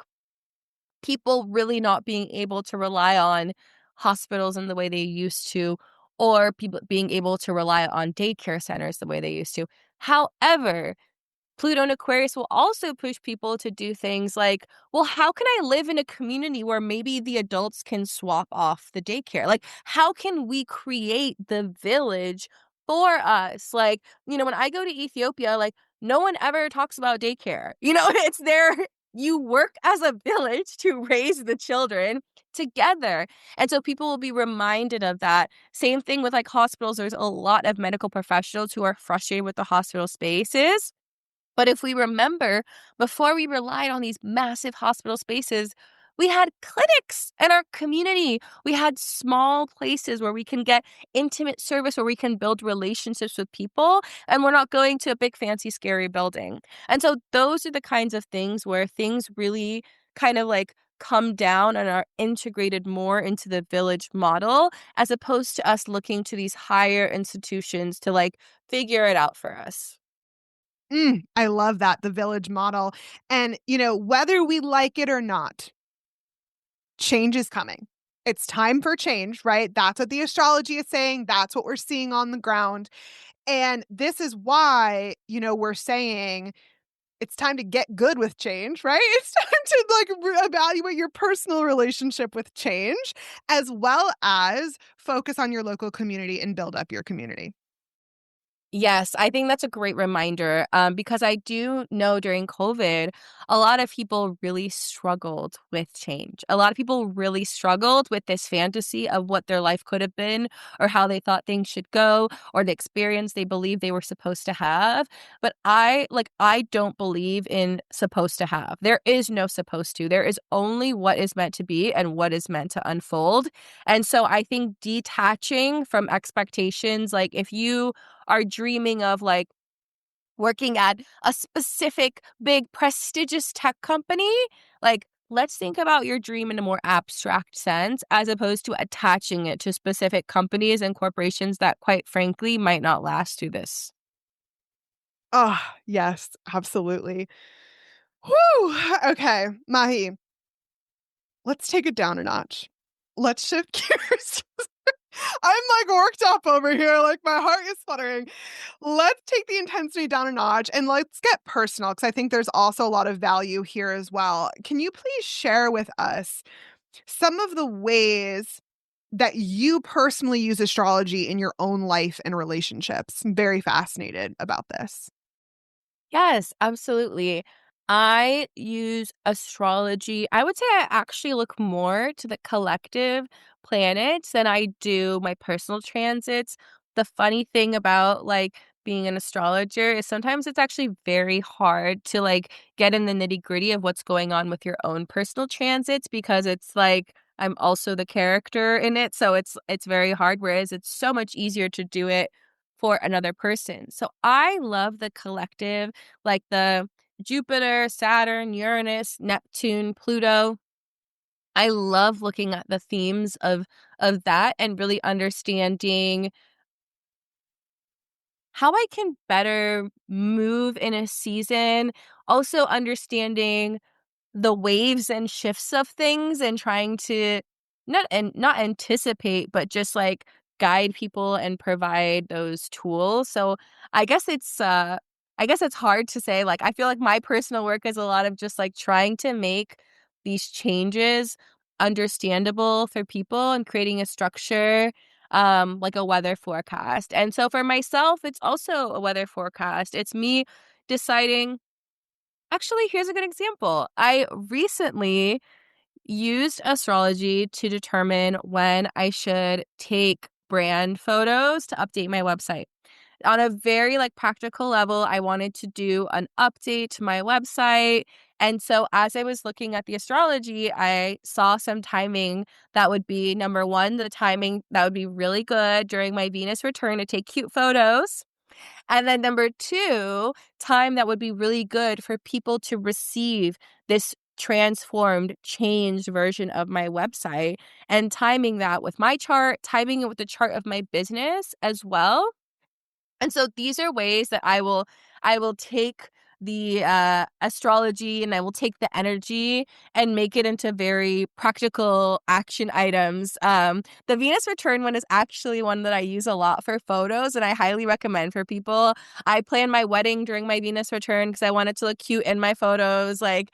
people really not being able to rely on hospitals in the way they used to, or people being able to rely on daycare centers the way they used to. However, Pluto and Aquarius will also push people to do things like, well, how can I live in a community where maybe the adults can swap off the daycare? Like, how can we create the village for us? Like, when I go to Ethiopia, like, no one ever talks about daycare. It's there. You work as a village to raise the children together. And so people will be reminded of that. Same thing with like hospitals. There's a lot of medical professionals who are frustrated with the hospital spaces, but if we remember, before we relied on these massive hospital spaces, we had clinics in our community. We had small places where we can get intimate service, where we can build relationships with people, and we're not going to a big, fancy, scary building. And so those are the kinds of things where things really kind of like come down and are integrated more into the village model, as opposed to us looking to these higher institutions to like figure it out for us. I love that, the village model. And, whether we like it or not, change is coming. It's time for change, right? That's what the astrology is saying. That's what we're seeing on the ground. And this is why, we're saying it's time to get good with change, right? It's time to evaluate your personal relationship with change, as well as focus on your local community and build up your community. Yes, I think that's a great reminder, because I do know during COVID, a lot of people really struggled with change. A lot of people really struggled with this fantasy of what their life could have been, or how they thought things should go, or the experience they believed they were supposed to have. But I don't believe in supposed to have. There is no supposed to. There is only what is meant to be and what is meant to unfold. And so I think detaching from expectations, like if you are dreaming of like working at a specific big prestigious tech company, like let's think about your dream in a more abstract sense as opposed to attaching it to specific companies and corporations that quite frankly might not last through this. Oh, yes, absolutely. Whew. Okay, Mahi, let's take it down a notch. Let's shift gears. I'm worked up over here, my heart is fluttering. Let's take the intensity down a notch and let's get personal because I think there's also a lot of value here as well. Can you please share with us some of the ways that you personally use astrology in your own life and relationships? I'm very fascinated about this. Yes, absolutely. I use astrology. I would say I actually look more to the collective planets than I do my personal transits. The funny thing about being an astrologer is sometimes it's actually very hard to get in the nitty-gritty of what's going on with your own personal transits, because it's like I'm also the character in it, so it's very hard, whereas it's so much easier to do it for another person. So I love the collective, like Jupiter, Saturn, Uranus, Neptune, Pluto. I love looking at the themes of that and really understanding how I can better move in a season. Also understanding the waves and shifts of things and trying to not anticipate, but just, like, guide people and provide those tools. So, I guess it's, uh I guess it's hard to say, like, I feel like my personal work is a lot of just, like, trying to make these changes understandable for people and creating a structure, like a weather forecast. And so for myself, it's also a weather forecast. It's me deciding. Actually, here's a good example. I recently used astrology to determine when I should take brand photos to update my website. On a very like practical level, I wanted to do an update to my website. And so as I was looking at the astrology, I saw some timing that would be number one, the timing that would be really good during my Venus return to take cute photos. And then number 2, time that would be really good for people to receive this transformed, changed version of my website, and timing that with my chart, timing it with the chart of my business as well. And so these are ways that I will take the, astrology and I will take the energy and make it into very practical action items. The Venus return one is actually one that I use a lot for photos, and I highly recommend for people. I planned my wedding during my Venus return because I wanted to look cute in my photos, like,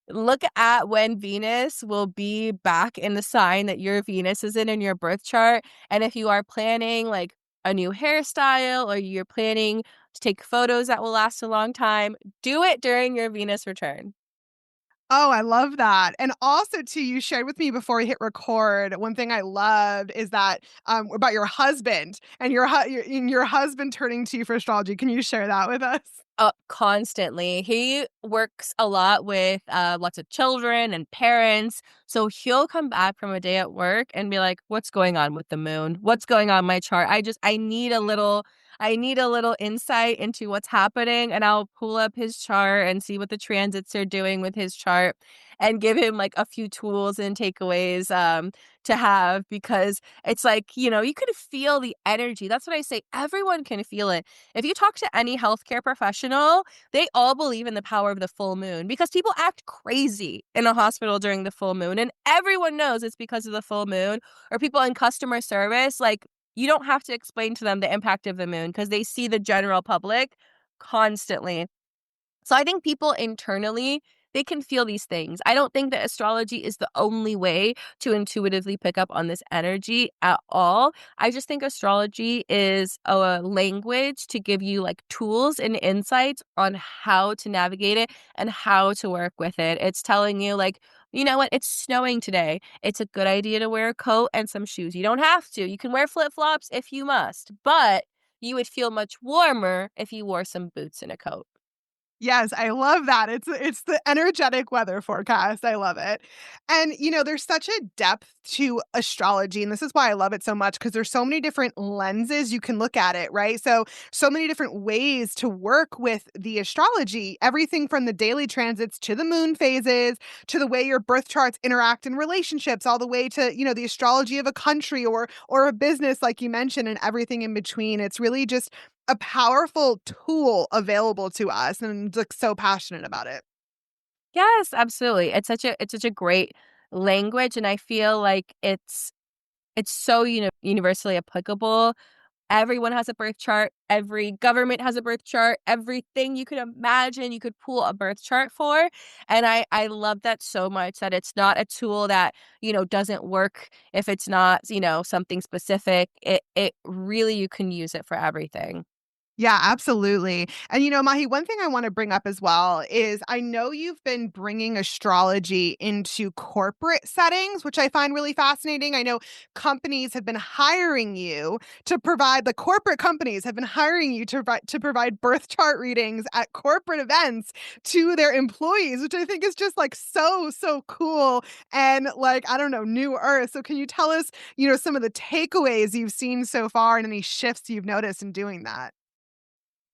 look at when Venus will be back in the sign that your Venus is in your birth chart, and if you are planning, like, a new hairstyle or you're planning to take photos that will last a long time, do it during your Venus return. Oh, I love that. And also too, you shared with me before we hit record, one thing I loved is that, about your husband and your husband turning to you for astrology. Can you share that with us? Constantly. He works a lot with, lots of children and parents, so he'll come back from a day at work and be like, "What's going on with the moon? What's going on in my chart? I need a little insight into what's happening," and I'll pull up his chart and see what the transits are doing with his chart and give him, like, a few tools and takeaways, to have because it's like, you can feel the energy. That's what I say, everyone can feel it. If you talk to any healthcare professional, they all believe in the power of the full moon because people act crazy in a hospital during the full moon, and everyone knows it's because of the full moon. Or people in customer service, like, you don't have to explain to them the impact of the moon because they see the general public constantly. So I think people internally, they can feel these things. I don't think that astrology is the only way to intuitively pick up on this energy at all. I just think astrology is a language to give you like tools and insights on how to navigate it and how to work with it. It's telling you like, you know what? It's snowing today. It's a good idea to wear a coat and some shoes. You don't have to. You can wear flip-flops if you must, but you would feel much warmer if you wore some boots and a coat. Yes, I love that. It's the energetic weather forecast. I love it. And there's such a depth to astrology, and this is why I love it so much because there's so many different lenses you can look at it, right? So many different ways to work with the astrology, everything from the daily transits to the moon phases to the way your birth charts interact in relationships, all the way to, the astrology of a country or a business like you mentioned and everything in between. It's really just a powerful tool available to us, and I'm, like, so passionate about it. Yes, absolutely. It's such a great language, and I feel like it's so universally applicable. Everyone has a birth chart. Every government has a birth chart. Everything you could imagine, you could pull a birth chart for. And I love that so much that it's not a tool that, doesn't work if it's not, something specific. It really you can use it for everything. Yeah, absolutely. And Mahi, one thing I want to bring up as well is I know you've been bringing astrology into corporate settings, which I find really fascinating. I know companies have been hiring you to provide, the corporate companies have been hiring you to provide birth chart readings at corporate events to their employees, which I think is just like so, so cool and like, I don't know, new earth. So can you tell us, some of the takeaways you've seen so far and any shifts you've noticed in doing that?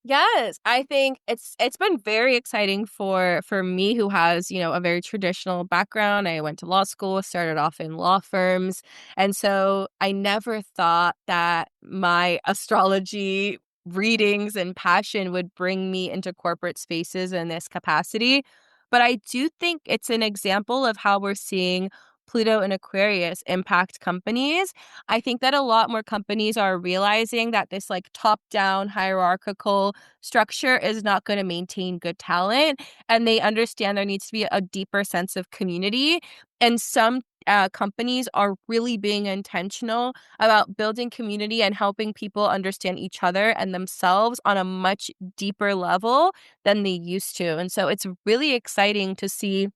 Yes, I think it's been very exciting for me who has, a very traditional background. I went to law school, started off in law firms, and so I never thought that my astrology readings and passion would bring me into corporate spaces in this capacity. But I do think it's an example of how we're seeing Pluto and Aquarius impact companies. I think that a lot more companies are realizing that this like top-down hierarchical structure is not going to maintain good talent, and they understand there needs to be a deeper sense of community. And some companies are really being intentional about building community and helping people understand each other and themselves on a much deeper level than they used to. And so it's really exciting to see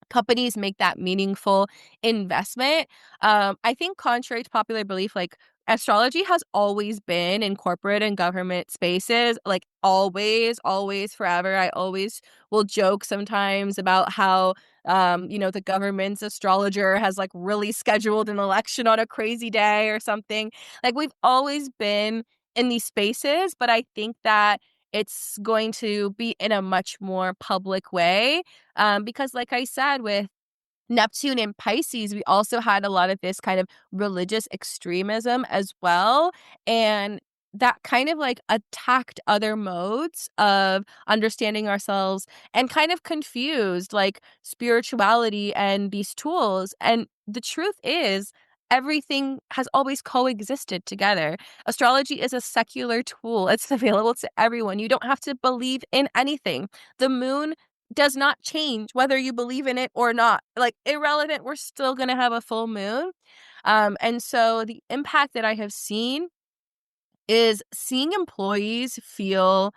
companies make that meaningful investment. I think contrary to popular belief, like astrology has always been in corporate and government spaces, like always, always, forever. I always will joke sometimes about how, the government's astrologer has like really scheduled an election on a crazy day or something. Like we've always been in these spaces, but I think that it's going to be in a much more public way because, like I said, with Neptune in Pisces, we also had a lot of this kind of religious extremism as well. And that kind of like attacked other modes of understanding ourselves and kind of confused like spirituality and these tools. And the truth is, everything has always coexisted together. Astrology is a secular tool, it's available to everyone. You don't have to believe in anything. The moon does not change whether you believe in it or not. Like irrelevant, we're still going to have a full moon. And so the impact that I have seen is seeing employees feel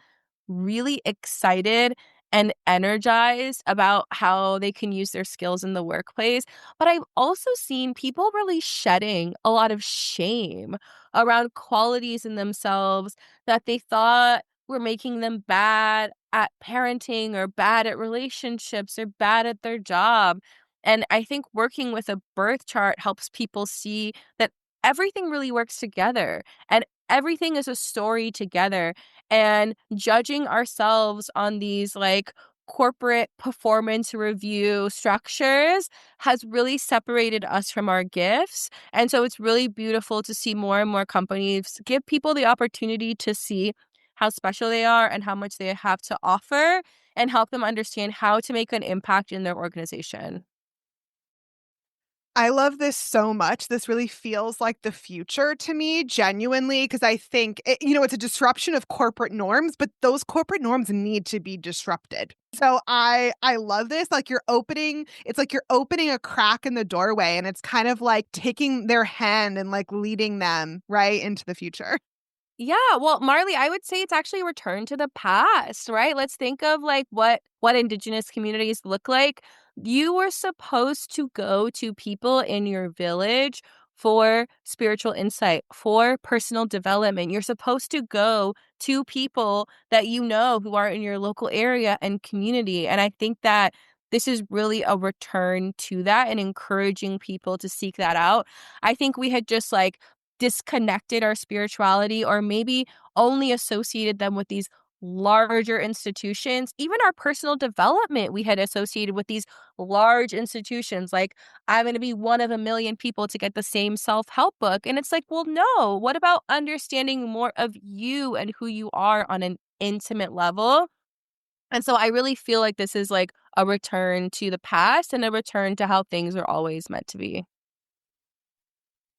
really excited and energized about how they can use their skills in the workplace. But I've also seen people really shedding a lot of shame around qualities in themselves that they thought were making them bad at parenting or bad at relationships or bad at their job. And I think working with a birth chart helps people see that everything really works together and everything is a story together. And judging ourselves on these like corporate performance review structures has really separated us from our gifts. And so it's really beautiful to see more and more companies give people the opportunity to see how special they are and how much they have to offer and help them understand how to make an impact in their organization. I love this so much. This really feels like the future to me, genuinely, because I think it's a disruption of corporate norms, but those corporate norms need to be disrupted. So I love this. Like it's like you're opening a crack in the doorway, and it's kind of like taking their hand and like leading them right into the future. Yeah, well, Marley, I would say it's actually a return to the past, right? Let's think of like what indigenous communities look like. You were supposed to go to people in your village for spiritual insight, for personal development. You're supposed to go to people that you know who are in your local area and community. And I think that this is really a return to that and encouraging people to seek that out. I think we had just like disconnected our spirituality or maybe only associated them with these larger institutions. Even our personal development we had associated with these large institutions, like I'm going to be one of a million people to get the same self-help book. And it's like, well, no, what about understanding more of you and who you are on an intimate level? And so I really feel like this is like a return to the past and a return to how things are always meant to be.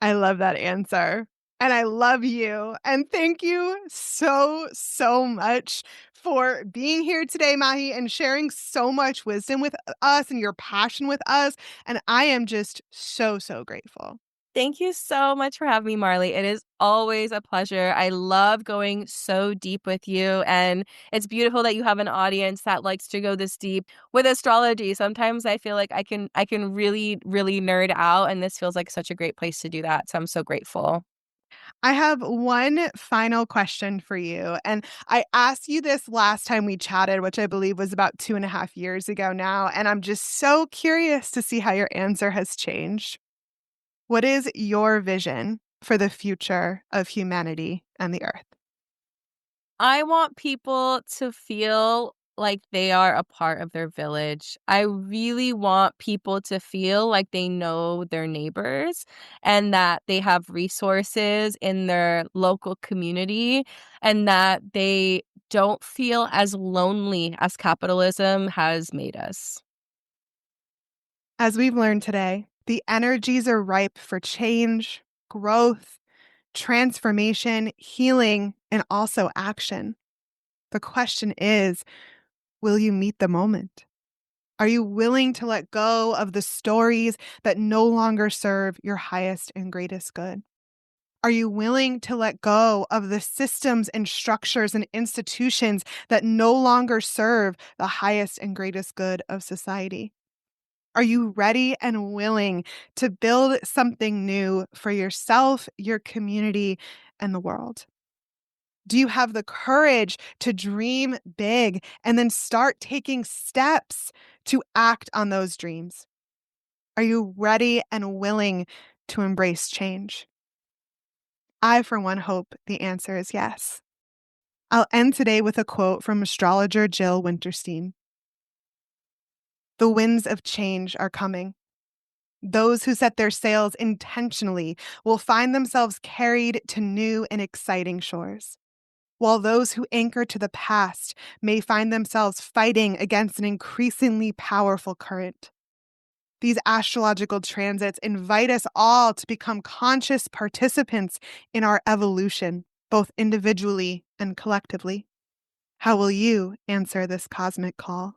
I love that answer. And I love you. And thank you so, so much for being here today, Mahi, and sharing so much wisdom with us and your passion with us. And I am just so, so grateful. Thank you so much for having me, Marley. It is always a pleasure. I love going so deep with you, and it's beautiful that you have an audience that likes to go this deep with astrology. Sometimes I feel like I can really really nerd out, and this feels like such a great place to do that. So I'm so grateful. I have one final question for you. And I asked you this last time we chatted, which I believe was about 2.5 years ago now. And I'm just so curious to see how your answer has changed. What is your vision for the future of humanity and the earth? I want people to feel like they are a part of their village. I really want people to feel like they know their neighbors and that they have resources in their local community and that they don't feel as lonely as capitalism has made us. As we've learned today, the energies are ripe for change, growth, transformation, healing, and also action. The question is, will you meet the moment? Are you willing to let go of the stories that no longer serve your highest and greatest good? Are you willing to let go of the systems and structures and institutions that no longer serve the highest and greatest good of society? Are you ready and willing to build something new for yourself, your community, and the world? Do you have the courage to dream big and then start taking steps to act on those dreams? Are you ready and willing to embrace change? I, for one, hope the answer is yes. I'll end today with a quote from astrologer Jill Winterstein. "The winds of change are coming. Those who set their sails intentionally will find themselves carried to new and exciting shores, while those who anchor to the past may find themselves fighting against an increasingly powerful current. These astrological transits invite us all to become conscious participants in our evolution, both individually and collectively. How will you answer this cosmic call?"